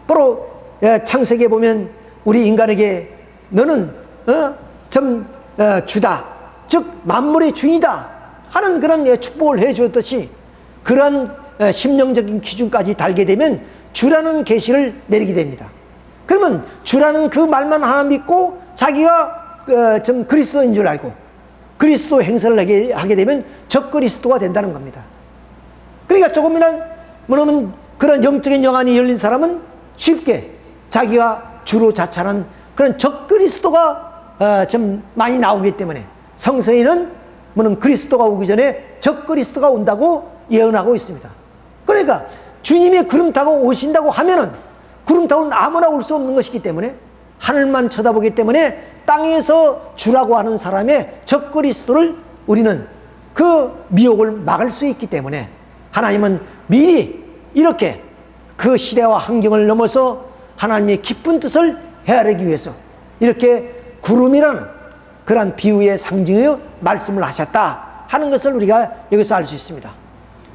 바로 창세기에 보면 우리 인간에게 너는 주다, 즉 만물의 주인이다 하는 그런 축복을 해주었듯이 그런 심령적인 기준까지 달게 되면 주라는 계시를 내리게 됩니다. 그러면 주라는 그 말만 하나 믿고 자기가 좀 그리스도인 줄 알고 그리스도 행세를 하게 되면 적그리스도가 된다는 겁니다. 그러니까 조금이나 뭐냐면 그런 영적인 영안이 열린 사람은 쉽게 자기가 주로 자처하는 그런 적그리스도가 좀 많이 나오기 때문에 성서에는 뭐는 그리스도가 오기 전에 적그리스도가 온다고 예언하고 있습니다. 그러니까 주님이 구름 타고 오신다고 하면은 구름 타고는 아무나 올 수 없는 것이기 때문에 하늘만 쳐다보기 때문에 땅에서 주라고 하는 사람의 적그리스도를 우리는 그 미혹을 막을 수 있기 때문에 하나님은 미리 이렇게 그 시대와 환경을 넘어서 하나님의 깊은 뜻을 헤아리기 위해서 이렇게 구름이라는 그러한 비유의 상징의 말씀을 하셨다 하는 것을 우리가 여기서 알 수 있습니다.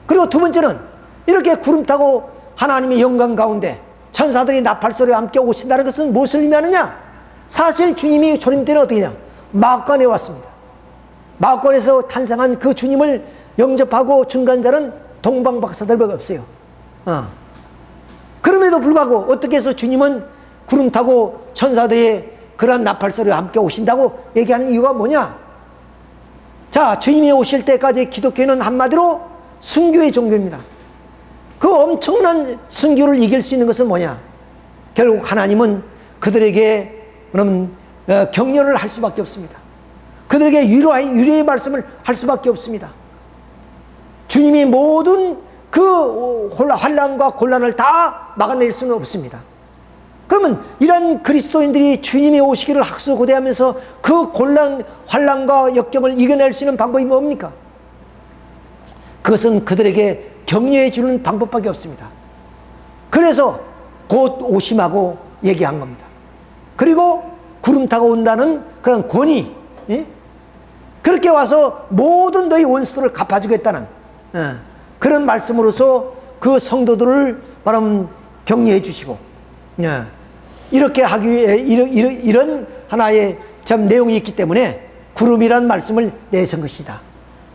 그리고 두 번째는 이렇게 구름 타고 하나님의 영광 가운데 천사들이 나팔소리와 함께 오신다는 것은 무엇을 의미하느냐? 사실 주님이 초림 때는 어떻게 하냐? 마옥간에 왔습니다. 마옥간에서 탄생한 그 주님을 영접하고 중간자는 동방박사들밖에 없어요. 그럼에도 불구하고 어떻게 해서 주님은 구름 타고 천사들의 그러한 나팔소리와 함께 오신다고 얘기하는 이유가 뭐냐? 자, 주님이 오실 때까지 기독교는 한마디로 순교의 종교입니다. 그 엄청난 순교를 이길 수 있는 것은 뭐냐? 결국 하나님은 그들에게 그럼 격려를 할 수밖에 없습니다. 그들에게 위로의 말씀을 할 수밖에 없습니다. 주님이 모든 그 환난과 곤란을 다 막아낼 수는 없습니다. 그러면 이런 그리스도인들이 주님이 오시기를 학수고대하면서 그 환난과 역경을 이겨낼 수 있는 방법이 뭡니까? 그것은 그들에게 격려해 주는 방법밖에 없습니다. 그래서 곧 오심하고 얘기한 겁니다. 그리고 구름 타고 온다는 그런 권위, 그렇게 와서 모든 너희 원수들을 갚아주겠다는 그런 말씀으로서 그 성도들을 바로 격려해 주시고, 이렇게 하기 위해 이런 하나의 참 내용이 있기 때문에 구름이란 말씀을 내신 것이다.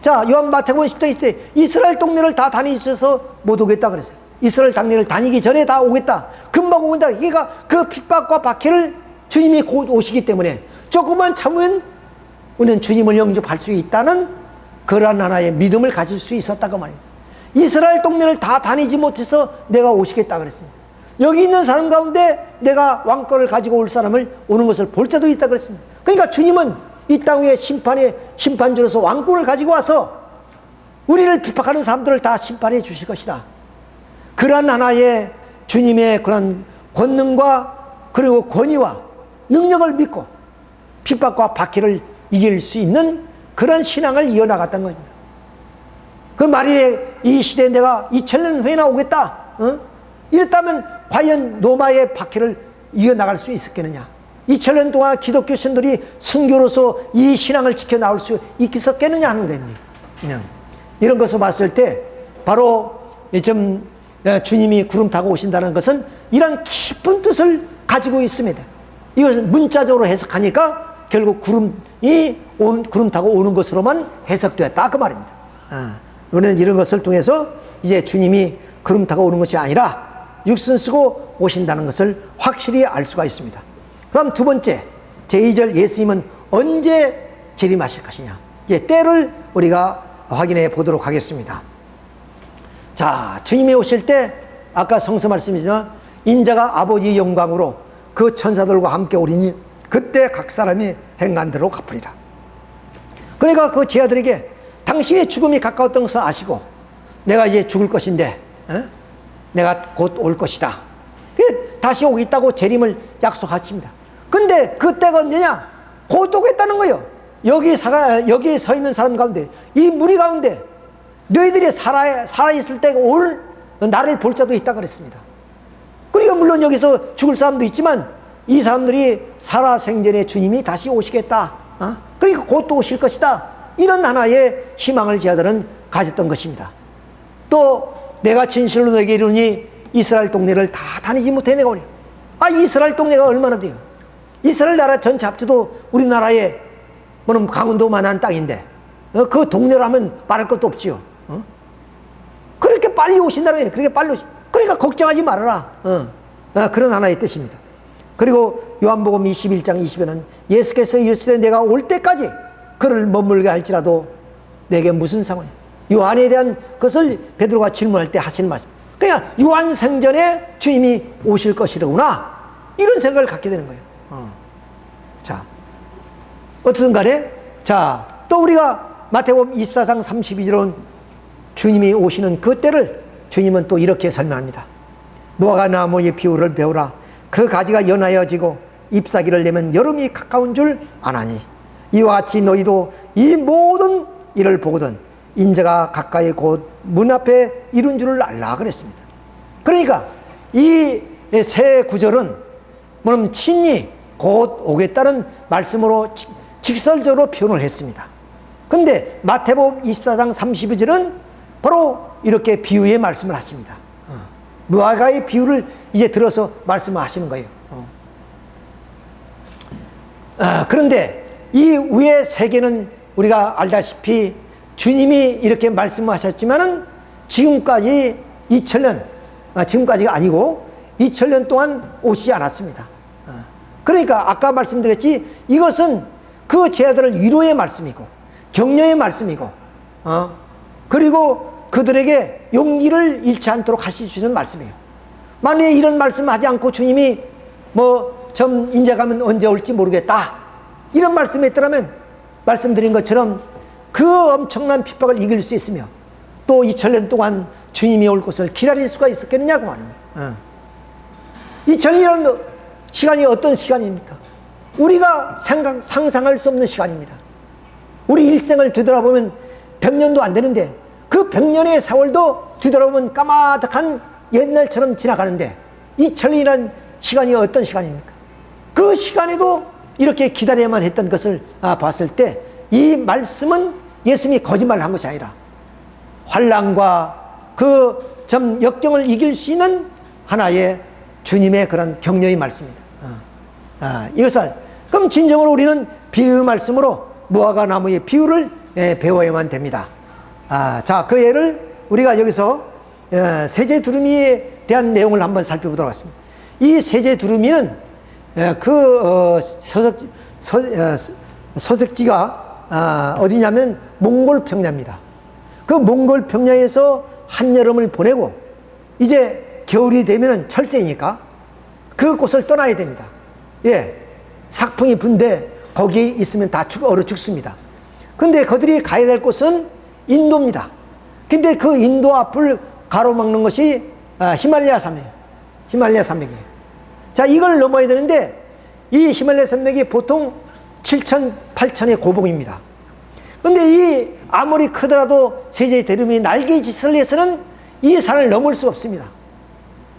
자, 요한 마태복음 10장 20절 이스라엘 동네를 다 다니셔서 못 오겠다 그랬어요. 이스라엘 동네를 다니기 전에 다 오겠다. 금방 오겠다. 그러니까 그 핍박과 박해를 주님이 곧 오시기 때문에 조금만 참으면 우리는 주님을 영접할 수 있다는 그러한 하나의 믿음을 가질 수 있었다고 말입니다. 이스라엘 동네를 다 다니지 못해서 내가 오시겠다 그랬습니다. 여기 있는 사람 가운데 내가 왕권을 가지고 올 사람을 오는 것을 볼 때도 있다 그랬습니다. 그러니까 주님은 이 땅 위에 심판주로서 왕권을 가지고 와서 우리를 핍박하는 사람들을 다 심판해 주실 것이다. 그러한 하나의 주님의 그런 권능과 그리고 권위와 능력을 믿고 핍박과 박해를 이길 수 있는 그런 신앙을 이어나갔던 것입니다. 그 말일에 이 시대에 내가 2000년 후에나 오겠다, 이랬다면 과연 로마의 박해를 이어나갈 수 있었겠느냐? 2000년 동안 기독교 신들이 순교로서 이 신앙을 지켜나올 수 있겠느냐 하는 겁니다. 이런 것을 봤을 때 바로 좀 주님이 구름 타고 오신다는 것은 이런 깊은 뜻을 가지고 있습니다. 이것을 문자적으로 해석하니까 결국 구름 타고 오는 것으로만 해석되었다 그 말입니다. 우리는 이런 것을 통해서 이제 주님이 구름 타고 오는 것이 아니라 육신 쓰고 오신다는 것을 확실히 알 수가 있습니다. 그럼 두 번째, 제2절 예수님은 언제 재림하실 것이냐? 이제 때를 우리가 확인해 보도록 하겠습니다. 자, 주님이 오실 때 아까 성서 말씀이지만 인자가 아버지의 영광으로 그 천사들과 함께 오리니 그때 각 사람이 행한 대로 갚으리라. 그러니까 그 제자들에게 당신의 죽음이 가까웠던 것을 아시고 내가 이제 죽을 것인데 내가 곧 올 것이다. 다시 오겠다고 재림을 약속하십니다. 근데 그 때가 언제냐? 곧 오겠다는 거예요. 여기에 서 있는 사람 가운데, 이 무리 가운데 너희들이 살아있을 때 올 나를 볼 자도 있다 그랬습니다. 그러니까 물론 여기서 죽을 사람도 있지만 이 사람들이 살아생전에 주님이 다시 오시겠다, 그러니까 곧 또 오실 것이다, 이런 하나의 희망을 제자들은 가졌던 것입니다. 또 내가 진실로 너에게 이르니 이스라엘 동네를 다 다니지 못해 내가 오리. 이스라엘 동네가 얼마나 돼요? 이스라엘 나라 전체 합쳐도 우리나라의 강원도만한 땅인데 그 동네라면 말할 것도 없지요. 그렇게 빨리 오신다는 거예요. 그렇게 빨리 그러니까 걱정하지 말아라. 그런 하나의 뜻입니다. 그리고 요한복음 21장 20에는 예수께서 이르시되 내가 올 때까지 그를 머물게 할지라도 내게 무슨 상관이야? 요한에 대한 것을 베드로가 질문할 때 하시는 말씀. 그냥 요한 생전에 주님이 오실 것이로구나, 이런 생각을 갖게 되는 거예요. 자, 어떻든 간에 자, 또 우리가 마태복음 24장 32절은 주님이 오시는 그 때를 주님은 또 이렇게 설명합니다. 무화과 나무의 비유를 배우라. 그 가지가 연하여 지고 잎사귀를 내면 여름이 가까운 줄 아나니 이와 같이 너희도 이 모든 일을 보거든 인자가 가까이 곧 문 앞에 이룬 줄을 알라 그랬습니다. 그러니까 이 세 구절은 뭐냐면 친히 곧 오겠다는 말씀으로 직설적으로 표현을 했습니다. 근데 마태복음 24장 32절은 바로 이렇게 비유의 말씀을 하십니다. 무화과의 비유를 이제 들어서 말씀을 하시는 거예요. 그런데 이 위에 세 개는 우리가 알다시피 주님이 이렇게 말씀하셨지만은 지금까지 2000년 지금까지가 아니고 2000년 동안 오시지 않았습니다. 그러니까 아까 말씀드렸지, 이것은 그 제자들을 위로의 말씀이고 격려의 말씀이고 그리고 그들에게 용기를 잃지 않도록 하시는 말씀이에요. 만약에 이런 말씀 하지 않고 주님이 이제 가면 언제 올지 모르겠다, 이런 말씀이 있더라면 말씀드린 것처럼 그 엄청난 핍박을 이길 수 있으며 또 2000년 동안 주님이 올 것을 기다릴 수가 있었겠느냐고 말입니다. 2000년이라는 시간이 어떤 시간입니까? 우리가 상상할 수 없는 시간입니다. 우리 일생을 뒤돌아보면 100년도 안 되는데 그 100년의 세월도 뒤돌아보면 까마득한 옛날처럼 지나가는데 2000년이라는 시간이 어떤 시간입니까? 그 시간에도 이렇게 기다려야만 했던 것을 봤을 때 이 말씀은 예수님이 거짓말을 한 것이 아니라 환난과 그 역경을 이길 수 있는 하나의 주님의 그런 격려의 말씀입니다. 이것을 그럼 진정으로 우리는 비유 말씀으로 무화과 나무의 비유를 배워야만 됩니다. 자, 그 예를 우리가 여기서 세제 두루미에 대한 내용을 한번 살펴보도록 하겠습니다. 이 세제 두루미는 서식지가 어디냐면 몽골 평야입니다. 그 몽골 평야에서 한여름을 보내고 이제 겨울이 되면은 철새니까 그곳을 떠나야 됩니다. 삭풍이 분데 거기 있으면 다 얼어 죽습니다. 근데 그들이 가야 될 곳은 인도입니다. 근데 그 인도 앞을 가로막는 것이 히말라야 산맥이에요. 히말라야 산맥이에요. 자, 이걸 넘어야 되는데 이 히말라야 산맥이 보통 7천, 8천의 고봉입니다. 근데 이 아무리 크더라도 세제 대름이 날개짓을 해서는 이 산을 넘을 수 없습니다.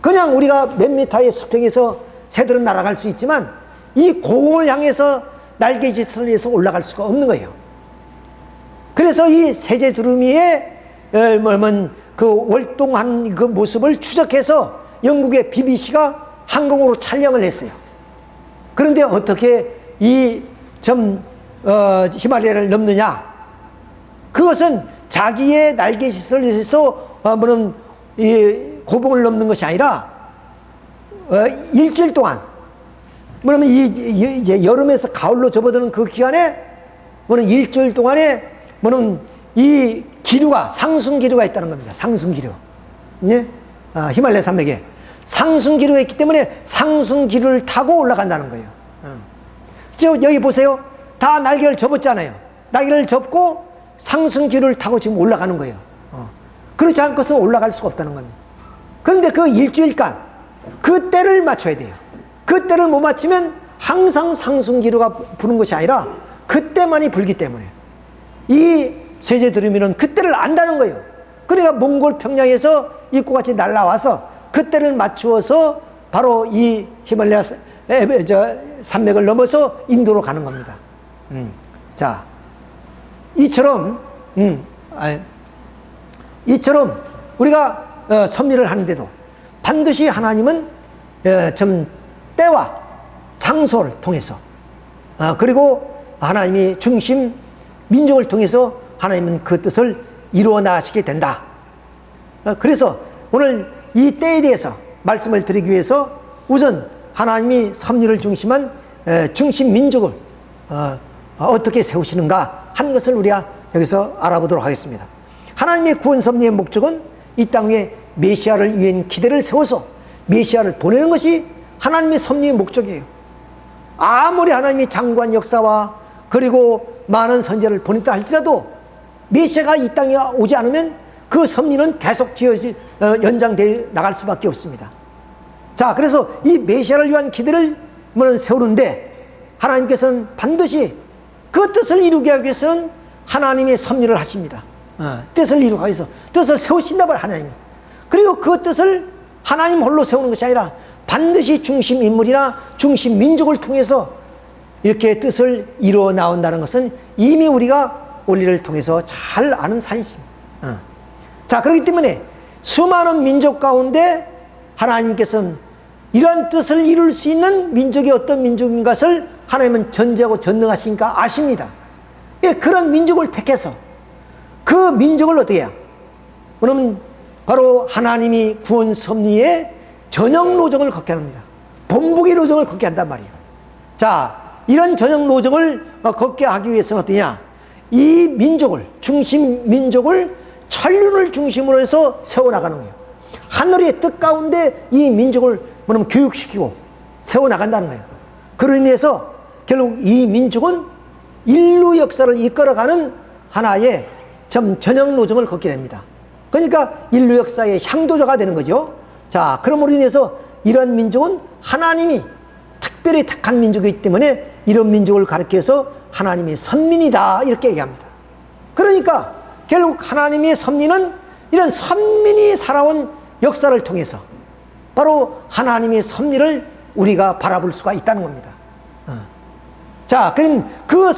그냥 우리가 몇 미터의 수평에서 새들은 날아갈 수 있지만 이 고공을 향해서 날개짓을 해서 올라갈 수가 없는 거예요. 그래서 이 세제 두루미의 그 월동한 그 모습을 추적해서 영국의 BBC가 항공으로 촬영을 했어요. 그런데 어떻게 이 히말라야를 넘느냐? 그것은 자기의 날개짓을 해서 이 고봉을 넘는 것이 아니라 일주일 동안 이제 여름에서 가을로 접어드는 그 기간에 일주일 동안에 이 기류가 상승 기류가 있다는 겁니다. 상승 기류. 히말라야 산맥에 상승 기류가 있기 때문에 상승 기류를 타고 올라간다는 거예요. 지금 여기 보세요. 다 날개를 접었잖아요. 날개를 접고 상승 기류를 타고 지금 올라가는 거예요. 그렇지 않고서 올라갈 수가 없다는 겁니다. 그런데 그 일주일간 그 때를 맞춰야 돼요. 그 때를 못 맞추면 항상 상승 기류가 부는 것이 아니라 그때만이 불기 때문에 이 세제 두루미는 그때를 안다는 거예요. 그러니까 몽골 평양에서 이꼬같이 날라와서 그때를 맞추어서 바로 이 히말라야 산맥을 넘어서 인도로 가는 겁니다. 자, 이처럼 우리가 섭리를 하는데도 반드시 하나님은 때와 장소를 통해서 그리고 하나님이 중심 민족을 통해서 하나님은 그 뜻을 이루어 나가시게 된다. 그래서 오늘 이 때에 대해서 말씀을 드리기 위해서 우선 하나님이 섭리를 중심한 중심 민족을 어떻게 세우시는가 하는 것을 우리가 여기서 알아보도록 하겠습니다. 하나님의 구원 섭리의 목적은 이 땅 위에 메시아를 위한 기대를 세워서 메시아를 보내는 것이 하나님의 섭리의 목적이에요. 아무리 하나님이 장구한 역사와 그리고 많은 선지자를 보냈다 할지라도 메시아가 이 땅에 오지 않으면 그 섭리는 계속 연장돼 나갈 수밖에 없습니다. 자, 그래서 이 메시아를 위한 기대를 세우는데 하나님께서는 반드시 그 뜻을 이루게 하기 위해서는 하나님의 섭리를 하십니다. 뜻을 이루기 위해서 뜻을 세우신다고 하나님. 그리고 그 뜻을 하나님 홀로 세우는 것이 아니라 반드시 중심 인물이나 중심 민족을 통해서 이렇게 뜻을 이루어 나온다는 것은 이미 우리가 원리를 통해서 잘 아는 사실입니다. 자, 그렇기 때문에 수많은 민족 가운데 하나님께서는 이러한 뜻을 이룰 수 있는 민족이 어떤 민족인 것을 하나님은 전지하고 전능하시니까 아십니다. 그런 민족을 택해서 그 민족을 어떻게 해요? 그러면 바로 하나님이 구원 섭리의 전형 노정을 걷게 합니다. 본보기 노정을 걷게 한단 말이에요. 자, 이런 전형 노정을 걷게 하기 위해서는 어떠냐? 이 민족을, 중심 민족을 천륜을 중심으로 해서 세워나가는 거예요. 하늘의 뜻 가운데 이 민족을 뭐냐면 교육시키고 세워나간다는 거예요. 그로 인해서 결국 이 민족은 인류 역사를 이끌어가는 하나의 전형 노정을 걷게 됩니다. 그러니까 인류 역사의 향도자가 되는 거죠. 자, 그러므로 인해서 이런 민족은 하나님이 특별히 택한 민족이기 때문에 이런 민족을 가리켜서 하나님의 선민이다 이렇게 얘기합니다. 그러니까 결국 하나님의 선민은 이런 선민이 살아온 역사를 통해서 바로 하나님의 섭리를 우리가 바라볼 수가 있다는 겁니다. 자, 그럼 그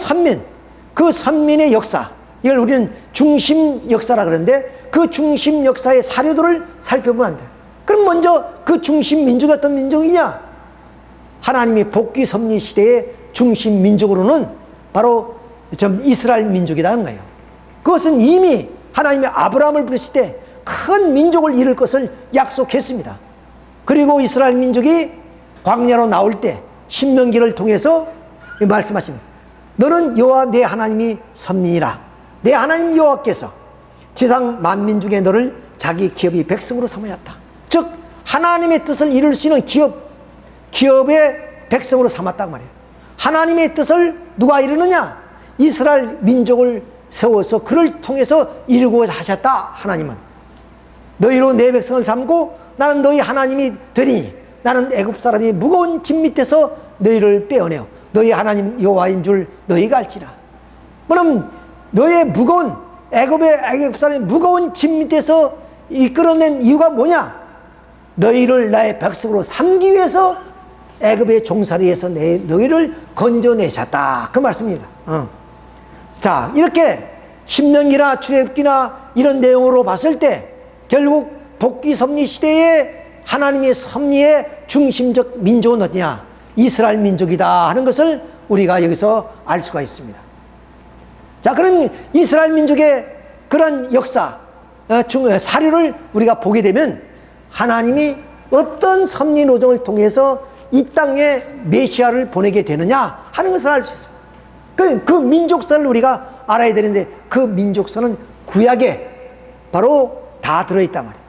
선민의 역사, 이걸 우리는 중심 역사라 그러는데 그 중심 역사의 사료들을 살펴보면 안 돼요. 그럼 먼저 그 중심 민족이 어떤 민족이냐? 하나님의 복귀 섭리 시대의 중심 민족으로는 바로 이스라엘 민족이라는 거예요. 그것은 이미 하나님이 아브라함을 부르실 때 큰 민족을 이룰 것을 약속했습니다. 그리고 이스라엘 민족이 광야로 나올 때 신명기를 통해서 말씀하십니다. 너는 여호와 내 하나님이 섭리이라. 내 하나님 여호와께서 지상 만민 중에 너를 자기 기업의 백성으로 삼으셨다. 즉 하나님의 뜻을 이룰 수 있는 기업의 백성으로 삼았단 말이에요. 하나님의 뜻을 누가 이루느냐? 이스라엘 민족을 세워서 그를 통해서 이루고자 하셨다. 하나님은 너희로 내 백성을 삼고 나는 너희 하나님이 되리니 나는 애굽 사람이 무거운 짐 밑에서 너희를 빼어내어 너희 하나님 여호와인 줄 너희가 알지라. 그럼 너의 무거운 애굽 사람이 무거운 짐 밑에서 이끌어낸 이유가 뭐냐? 너희를 나의 백성으로 삼기 위해서 애굽의 종살이에서 너희를 건져내셨다. 그 말씀입니다. 자, 이렇게 신명기나 출애굽기나 이런 내용으로 봤을 때 결국 복귀 섭리 시대에 하나님의 섭리의 중심적 민족은 어디냐? 이스라엘 민족이다 하는 것을 우리가 여기서 알 수가 있습니다. 자, 그럼 이스라엘 민족의 그런 역사, 사료를 우리가 보게 되면 하나님이 어떤 섭리 노정을 통해서 이 땅에 메시아를 보내게 되느냐 하는 것을 알 수 있습니다. 그 민족사를 우리가 알아야 되는데 그 민족사는 구약에 바로 다 들어있단 말이에요.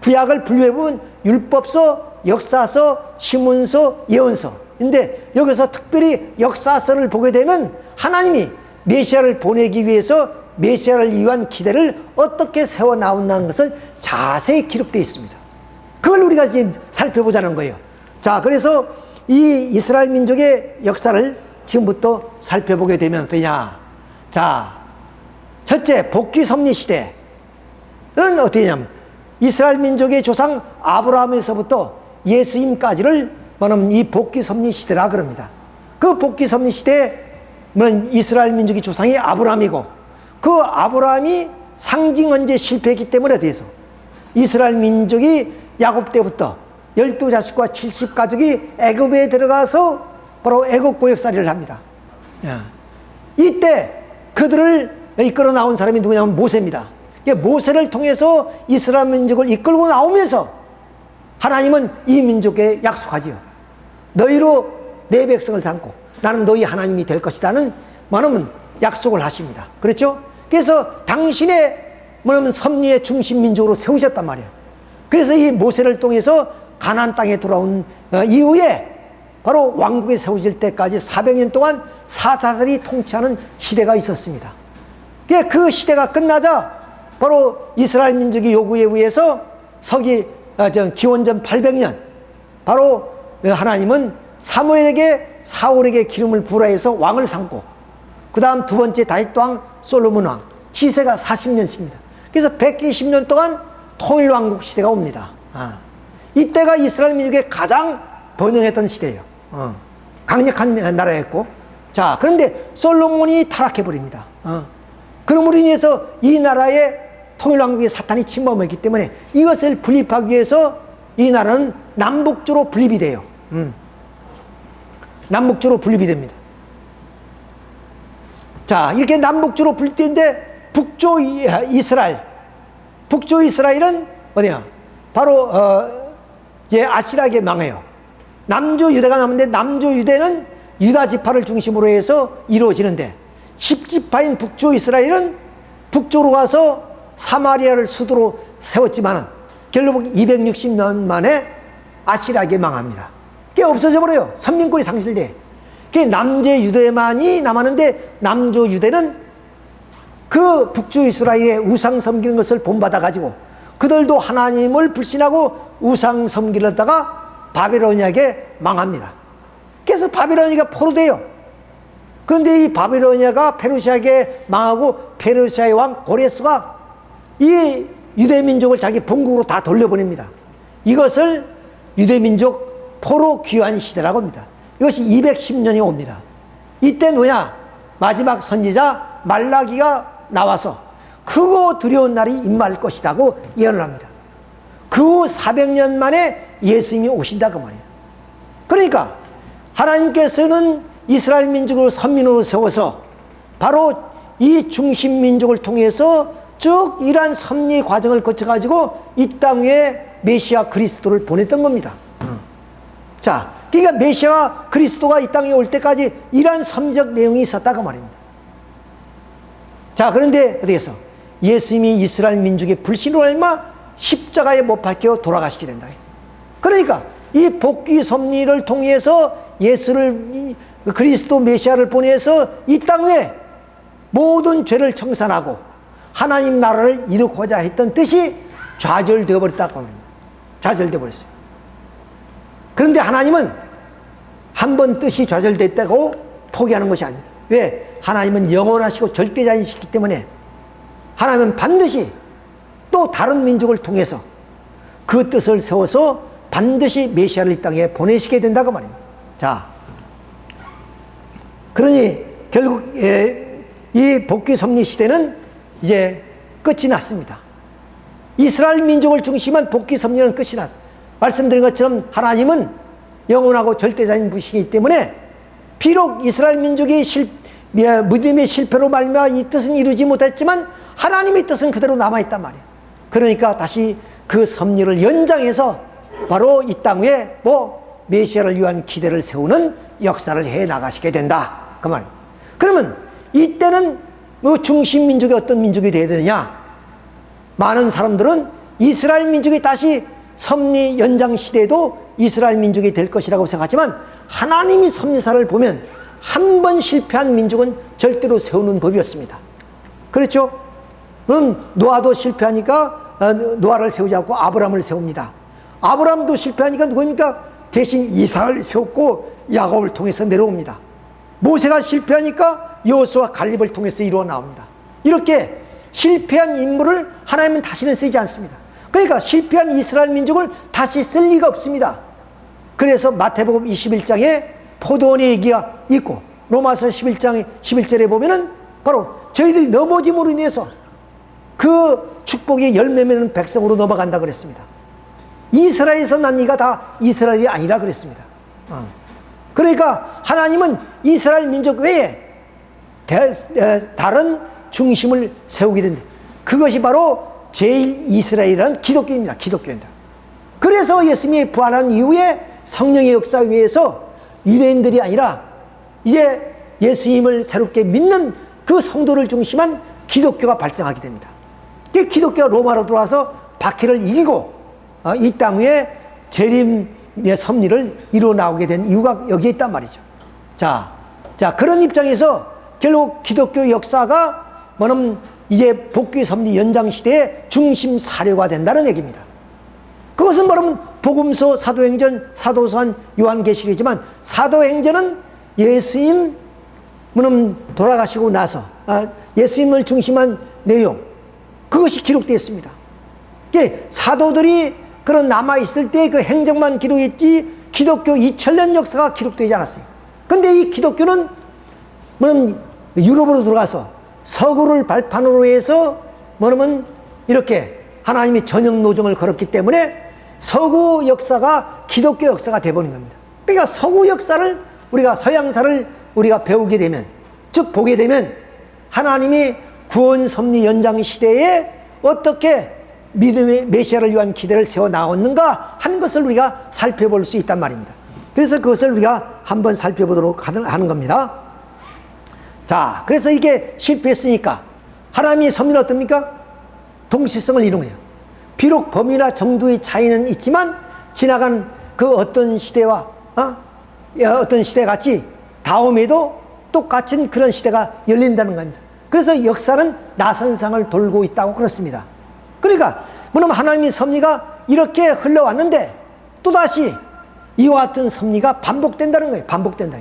구약을 분류해보면 율법서, 역사서, 시문서, 예언서. 근데 여기서 특별히 역사서를 보게 되면 하나님이 메시아를 보내기 위해서 메시아를 위한 기대를 어떻게 세워나온다는 것을 자세히 기록되어 있습니다. 그걸 우리가 지금 살펴보자는 거예요. 자, 그래서 이 이스라엘 민족의 역사를 지금부터 살펴보게 되면 어떠냐? 자, 첫째, 복귀 섭리 시대는 어떠냐면 이스라엘 민족의 조상 아브라함에서부터 예수님까지를 말하면 이 복귀 섭리 시대라 그럽니다. 그 복귀 섭리 시대에 이스라엘 민족의 조상이 아브라함이고 그 아브라함이 상징 언제 실패했기 때문에 대해서 이스라엘 민족이 야곱 때부터 12자식과 70가족이 애굽에 들어가서 바로 애굽 고역살이를 합니다. 이때 그들을 이끌어 나온 사람이 누구냐면 모세입니다. 모세를 통해서 이스라엘 민족을 이끌고 나오면서 하나님은 이 민족에 약속하지요. 너희로 내 백성을 삼고 나는 너희 하나님이 될 것이다는 말하면 약속을 하십니다. 그렇죠? 그래서 당신의 뭐냐면 섭리의 중심 민족으로 세우셨단 말이에요. 그래서 이 모세를 통해서 가나안 땅에 돌아온 이후에 바로 왕국이 세워질 때까지 400년 동안 사사들이 통치하는 시대가 있었습니다. 그 시대가 끝나자 바로 이스라엘 민족의 요구에 의해서 기원전 800년 바로 하나님은 사울에게 기름을 부으라 해서 왕을 삼고 그 다음 두 번째 다윗 왕 솔로몬 왕 치세가 40년씩입니다. 그래서 120년 동안 통일왕국 시대가 옵니다. 이때가 이스라엘 민족의 가장 번영했던 시대예요. 강력한 나라였고 자, 그런데 솔로몬이 타락해버립니다. 그러므로 인해서 이 나라의 통일왕국의 사탄이 침범했기 때문에 이것을 분립하기 위해서 이 나라는 남북조로 분립이 돼요. 남북조로 분립이 됩니다. 자, 이렇게 남북조로 분립되는데 북조 이스라엘은 어디야? 바로 이제 아시라게 망해요. 남조 유대가 남는데 남조 유대는 유다 지파를 중심으로 해서 이루어지는데 10지파인 북조 이스라엘은 북쪽으로 가서 사마리아를 수도로 세웠지만은 결국 260년 만에 아시라게 망합니다. 그게 없어져 버려요. 선민권이 상실돼. 그게 남제 유대만이 남았는데 남조 유대는 그 북조 이스라엘의 우상 섬기는 것을 본받아 가지고 그들도 하나님을 불신하고 우상 섬기를 하다가 바벨로니아에게 망합니다. 그래서 바벨로니아가 포로돼요. 그런데 이 바벨로니아가 페르시아에게 망하고 페르시아의 왕 고레스가 이 유대민족을 자기 본국으로 다 돌려보냅니다. 이것을 유대민족 포로 귀환 시대라고 합니다. 이것이 210년이 옵니다. 이때 뭐냐? 마지막 선지자 말라기가 나와서 크고 두려운 날이 임할 것이라고 예언을 합니다. 그 후 400년 만에 예수님이 오신다고 말이에요. 그러니까 하나님께서는 이스라엘 민족을 선민으로 세워서 바로 이 중심 민족을 통해서 쭉 이러한 섭리 과정을 거쳐가지고 이 땅 위에 메시아 그리스도를 보냈던 겁니다. 자, 그러니까 메시아 그리스도가 이 땅에 올 때까지 이러한 섭리적 내용이 있었다고 말입니다. 자, 그런데 어떻게 해서 예수님이 이스라엘 민족의 불신으로 얼마 십자가에 못 박혀 돌아가시게 된다. 그러니까 이 복귀 섭리를 통해서 예수를 그리스도 메시아를 보내서 이 땅 위에 모든 죄를 청산하고 하나님 나라를 이루고자 했던 뜻이 좌절되어 버렸다고 합니다. 좌절되어 버렸어요. 그런데 하나님은 한 번 뜻이 좌절됐다고 포기하는 것이 아닙니다. 왜? 하나님은 영원하시고 절대자이시기 때문에 하나님은 반드시 또 다른 민족을 통해서 그 뜻을 세워서 반드시 메시아를 이 땅에 보내시게 된다고 말입니다. 자, 그러니 결국 이 복귀 섭리 시대는 이제 끝이 났습니다. 이스라엘 민족을 중심한 복귀 섭리는 끝이 났습니다. 말씀드린 것처럼 하나님은 영원하고 절대자인 분이시기 때문에 비록 이스라엘 민족이 믿음의 실패로 말미암아 이 뜻은 이루지 못했지만 하나님의 뜻은 그대로 남아있단 말이에요. 그러니까 다시 그 섭리를 연장해서 바로 이 땅 위에 메시아를 위한 기대를 세우는 역사를 해 나가시게 된다. 그 말. 그러면 이때는 중심 민족이 어떤 민족이 되어야 되느냐? 많은 사람들은 이스라엘 민족이 다시 섭리 연장 시대에도 이스라엘 민족이 될 것이라고 생각하지만 하나님이 섭리사를 보면 한 번 실패한 민족은 절대로 세우는 법이었습니다. 그렇죠? 그럼 노아도 실패하니까 노아를 세우지 않고 아브라함을 세웁니다. 아브라함도 실패하니까 누구입니까? 대신 이삭을 세웠고 야곱을 통해서 내려옵니다. 모세가 실패하니까 여호수아 갈렙을 통해서 이루어 나옵니다. 이렇게 실패한 인물을 하나님은 다시는 쓰지 않습니다. 그러니까 실패한 이스라엘 민족을 다시 쓸 리가 없습니다. 그래서 마태복음 21장에 포도원의 얘기가 있고 로마서 11장 11절에 보면은 바로 저희들이 넘어짐으로 인해서 그 축복의 열매 맺는 백성으로 넘어간다 그랬습니다. 이스라엘에서 난 이가 다 이스라엘이 아니라 그랬습니다. 그러니까 하나님은 이스라엘 민족 외에 다른 중심을 세우게 된다. 그것이 바로 제일 이스라엘이라는 기독교입니다. 기독교입니다. 그래서 예수님이 부활한 이후에 성령의 역사 위에서 유대인들이 아니라 이제 예수님을 새롭게 믿는 그 성도를 중심한 기독교가 발생하게 됩니다. 그 기독교가 로마로 들어와서 박해를 이기고 이 땅 위에 재림의 섭리를 이루어 나오게 된 이유가 여기에 있단 말이죠. 자, 그런 입장에서 결국 기독교 역사가 뭐냐면 이제 복귀 섭리 연장 시대의 중심 사료가 된다는 얘기입니다. 그것은 뭐냐면 복음서, 사도행전, 사도서한, 요한계시록이지만 사도행전은 예수님 돌아가시고 나서 예수님을 중심한 내용 그것이 기록되어 있습니다. 사도들이 그런 남아있을 때 그 행적만 기록했지 기독교 2000년 역사가 기록되지 않았어요. 근데 이 기독교는 유럽으로 들어가서 서구를 발판으로 해서 이렇게 하나님이 전형 노정을 걸었기 때문에 서구 역사가 기독교 역사가 되어버린 겁니다. 그러니까 서구 역사를 우리가 서양사를 우리가 배우게 되면 즉 보게 되면 하나님이 구원 섭리 연장 시대에 어떻게 믿음의 메시아를 위한 기대를 세워 나왔는가 하는 것을 우리가 살펴볼 수 있단 말입니다. 그래서 그것을 우리가 한번 살펴보도록 하는 겁니다. 자, 그래서 이게 실패했으니까 하나님의 섭리는 어떻습니까? 동시성을 이루어요. 비록 범위나 정도의 차이는 있지만 지나간 그 어떤 시대와 어떤 시대 같이 다음에도 똑같은 그런 시대가 열린다는 겁니다. 그래서 역사는 나선상을 돌고 있다고 그렇습니다. 그러니까 물론 하나님의 섭리가 이렇게 흘러왔는데 또다시 이와 같은 섭리가 반복된다는 거예요. 반복된다.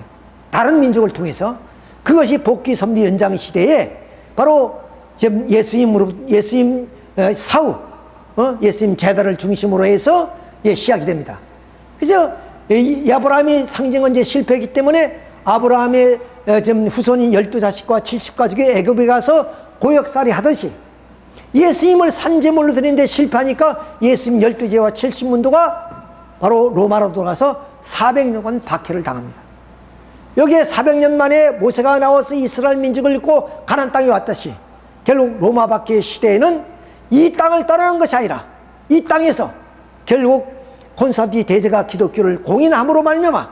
다른 민족을 통해서. 그것이 복귀 섭리 연장 시대에 바로 지금 예수님 사후, 예수님 제자를 중심으로 해서 시작이 됩니다. 그래서 아브라함이 상징은 이제 실패했기 때문에 아브라함의 지금 후손인 12자식과 70가족이 애굽에 가서 고역살이 하듯이 예수님을 산제물로 드리는데 실패하니까 예수님 12제와 70문도가 바로 로마로 돌아가서 400년간 박해를 당합니다. 여기에 400년 만에 모세가 나와서 이스라엘 민족을 잃고 가나안 땅에 왔듯이 결국 로마 박해 시대에는 이 땅을 떠나는 것이 아니라 이 땅에서 결국 콘스탄틴 대제가 기독교를 공인함으로 말미암아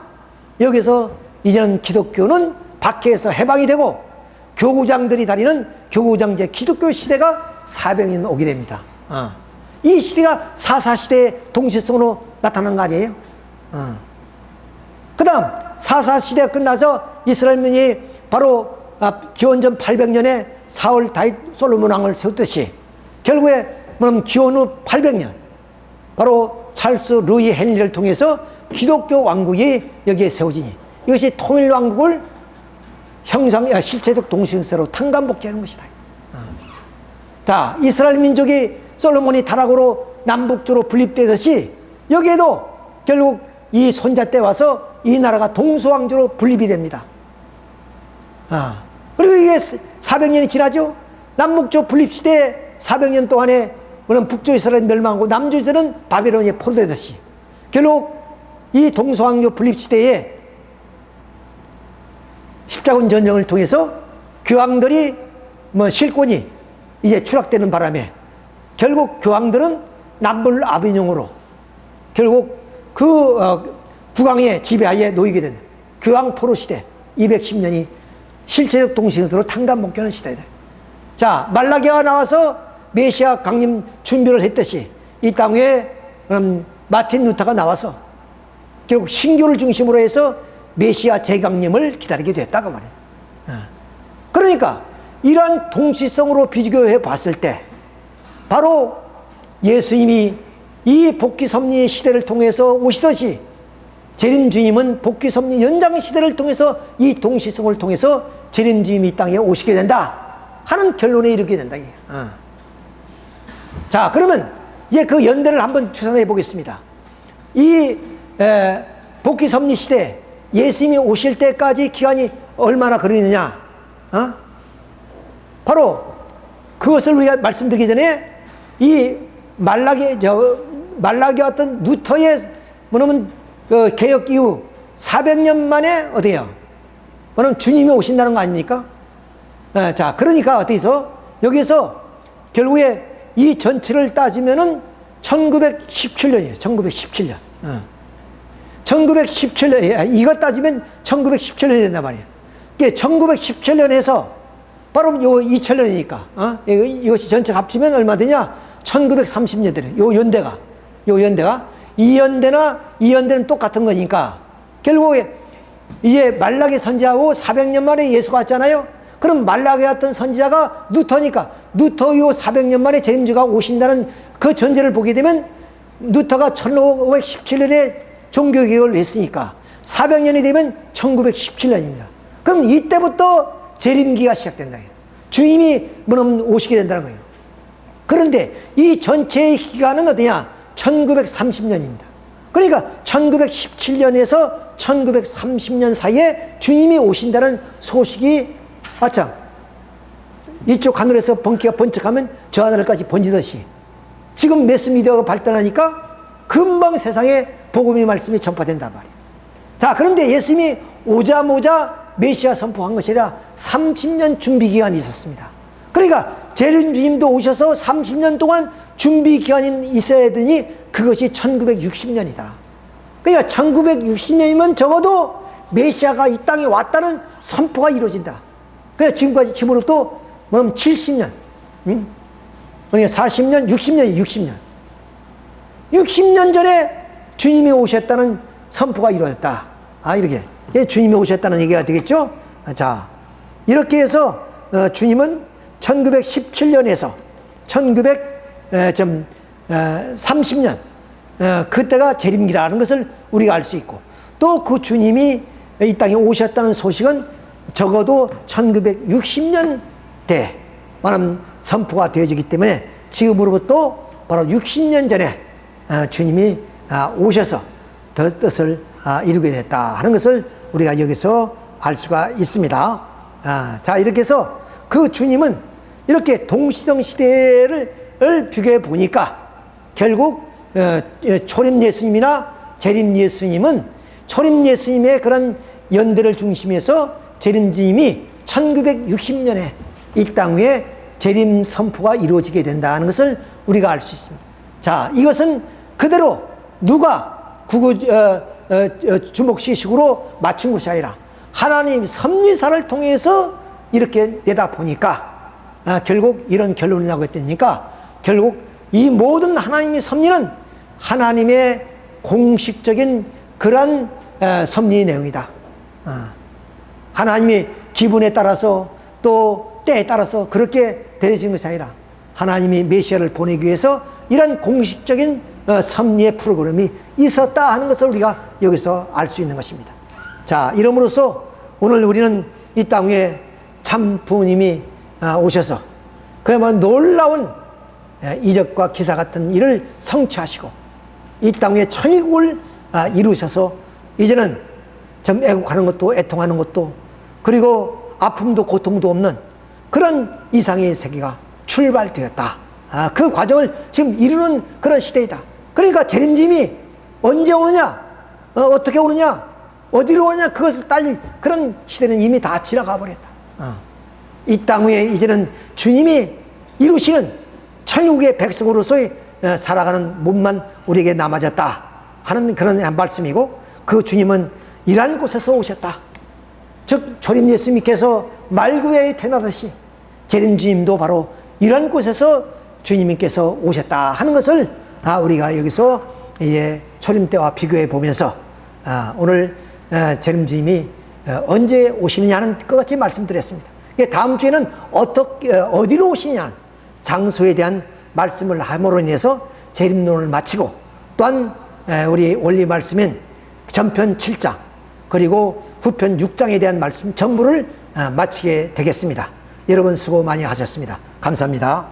여기서 이제는 기독교는 박해에서 해방이 되고 교구장들이 다니는 교구장제 기독교 시대가 400년 오게 됩니다. 이 시대가 사사시대의 동시성으로 나타난 거 아니에요? 그 다음 사사시대가 끝나서 이스라엘민이 바로 기원전 800년에 사울 다윗 솔로몬 왕을 세웠듯이 결국에 기원 후 800년 바로 찰스 루이 헨리를 통해서 기독교 왕국이 여기에 세워지니 이것이 통일왕국을 실체적 동시성으로 탕감복귀하는 것이다. 자, 이스라엘 민족이 솔로몬이 타락으로 남북조로 분립되듯이 여기에도 결국 이 손자 때 와서 이 나라가 동서왕조로 분립이 됩니다. 그리고 이게 400년이 지나죠. 남북조 분립시대 400년 동안에 물론 북조 이스라엘 멸망하고 남조 이스라엘은 바벨론에 포로되듯이 결국 이 동서왕조 분립시대에 십자군 전쟁을 통해서 교황들이 실권이 이제 추락되는 바람에 결국 교황들은 남불 아비뇽으로 결국 그 국왕의 지배하에 놓이게 된 교황 포로 시대 210년이 실체적 동시성으로 탕감복귀하는 시대다. 자, 말라기가 나와서 메시아 강림 준비를 했듯이 이 땅에 마틴 루터가 나와서 결국 신교를 중심으로 해서 메시아 재강림을 기다리게 됐다고 말이에요. 그러니까 이러한 동시성으로 비교해 봤을 때 바로 예수님이 이 복귀 섭리의 시대를 통해서 오시듯이 재림 주님은 복귀 섭리 연장 시대를 통해서 이 동시성을 통해서 재림 주님이 이 땅에 오시게 된다 하는 결론에 이르게 된다. 자, 그러면 이제 그 연대를 한번 추산해 보겠습니다. 이 복귀 섭리 시대 예수님이 오실 때까지 기간이 얼마나 걸리느냐? 바로 그것을 우리가 말씀드리기 전에 이 말라기 어떤 루터의 뭐냐면 그 개혁 이후 400년 만에 어디에요? 뭐냐면 주님이 오신다는 거 아닙니까? 자, 그러니까 어디서 여기서 결국에 이 전체를 따지면은 1917년이에요. 1917년. 1917년, 이거 따지면 1917년이 된단 말이에요. 이게 1917년에서 바로 요 2000년이니까, 이것이 전체 합치면 얼마 되냐? 1930년 되네. 요 연대가. 이 연대는 똑같은 거니까, 결국에 이제 말라기 선지자하고 400년 만에 예수가 왔잖아요? 그럼 말라기 왔던 선지자가 루터니까, 루터 요 400년 만에 재림주가 오신다는 그 전제를 보게 되면, 루터가 1517년에 종교개혁을 했으니까 400년이 되면 1917년입니다. 그럼 이때부터 재림기가 시작된다. 주님이 오시게 된다는 거예요. 그런데 이 전체의 기간은 어디냐? 1930년입니다. 그러니까 1917년에서 1930년 사이에 주님이 오신다는 소식이 아참 이쪽 하늘에서 번개가 번쩍하면 저 하늘까지 번지듯이 지금 매스미디어가 발달하니까 금방 세상에 복음의 말씀이 전파된단 말이에요. 자, 그런데 예수님이 오자마자 메시아 선포한 것이 아니라 30년 준비 기간이 있었습니다. 그러니까 재림 주님도 오셔서 30년 동안 준비 기간이 있어야 되니 그것이 1960년이다. 그러니까 1960년이면 적어도 메시아가 이 땅에 왔다는 선포가 이루어진다. 그러니까 지금까지 지금으로부터 70년, 그러니까 40년, 60년이 60년. 60년 전에 주님이 오셨다는 선포가 이루어졌다. 이렇게. 주님이 오셨다는 얘기가 되겠죠? 자, 이렇게 해서 주님은 1917년에서 1930년, 그때가 재림기라는 것을 우리가 알 수 있고, 또 그 주님이 이 땅에 오셨다는 소식은 적어도 1960년대에 말하면 선포가 되어지기 때문에 지금으로부터 바로 60년 전에 주님이 오셔서 뜻을 이루게 됐다 하는 것을 우리가 여기서 알 수가 있습니다. 자, 이렇게 해서 그 주님은 이렇게 동시성시대를 비교해 보니까 결국 초림 예수님이나 재림 예수님은 초림 예수님의 그런 연대를 중심해서 재림 주님이 1960년에 이 땅 위에 재림 선포가 이루어지게 된다는 것을 우리가 알 수 있습니다. 자, 이것은 그대로 누가 주목시식으로 맞춘 것이 아니라 하나님 섭리사를 통해서 이렇게 내다보니까 결국 이런 결론이 나고 있다니까 결국 이 모든 하나님의 섭리는 하나님의 공식적인 그런 섭리의 내용이다. 하나님의 기분에 따라서 또 때에 따라서 그렇게 되어진 것이 아니라 하나님이 메시아를 보내기 위해서 이런 공식적인 섭리의 프로그램이 있었다 하는 것을 우리가 여기서 알 수 있는 것입니다. 자, 이러므로써 오늘 우리는 이 땅 위에 참 부모님이 오셔서 그야말로 놀라운 이적과 기사 같은 일을 성취하시고 이 땅 위에 천일국을 이루셔서 이제는 좀 애국하는 것도 애통하는 것도 그리고 아픔도 고통도 없는 그런 이상의 세계가 출발되었다. 그 과정을 지금 이루는 그런 시대이다. 그러니까 재림짐이 언제 오느냐, 어떻게 오느냐, 어디로 오느냐 그것을 따질 그런 시대는 이미 다 지나가 버렸다. 이 땅 위에 이제는 주님이 이루시는 천국의 백성으로서의 살아가는 몸만 우리에게 남아졌다 하는 그런 말씀이고, 그 주님은 이러한 곳에서 오셨다. 즉 초림 예수님께서 말구에 태어나듯이 재림 주님도 바로 이러한 곳에서 주님께서 오셨다 하는 것을 우리가 여기서 이제 초림 때와 비교해 보면서 오늘 재림 주님이 언제 오시느냐는 것 같이 말씀드렸습니다. 다음 주에는 어디로 오시느냐 장소에 대한 말씀을 함으로 인해서 재림론을 마치고, 또한 우리 원리 말씀인 전편 7장 그리고 후편 6장에 대한 말씀 전부를 마치게 되겠습니다. 여러분 수고 많이 하셨습니다. 감사합니다.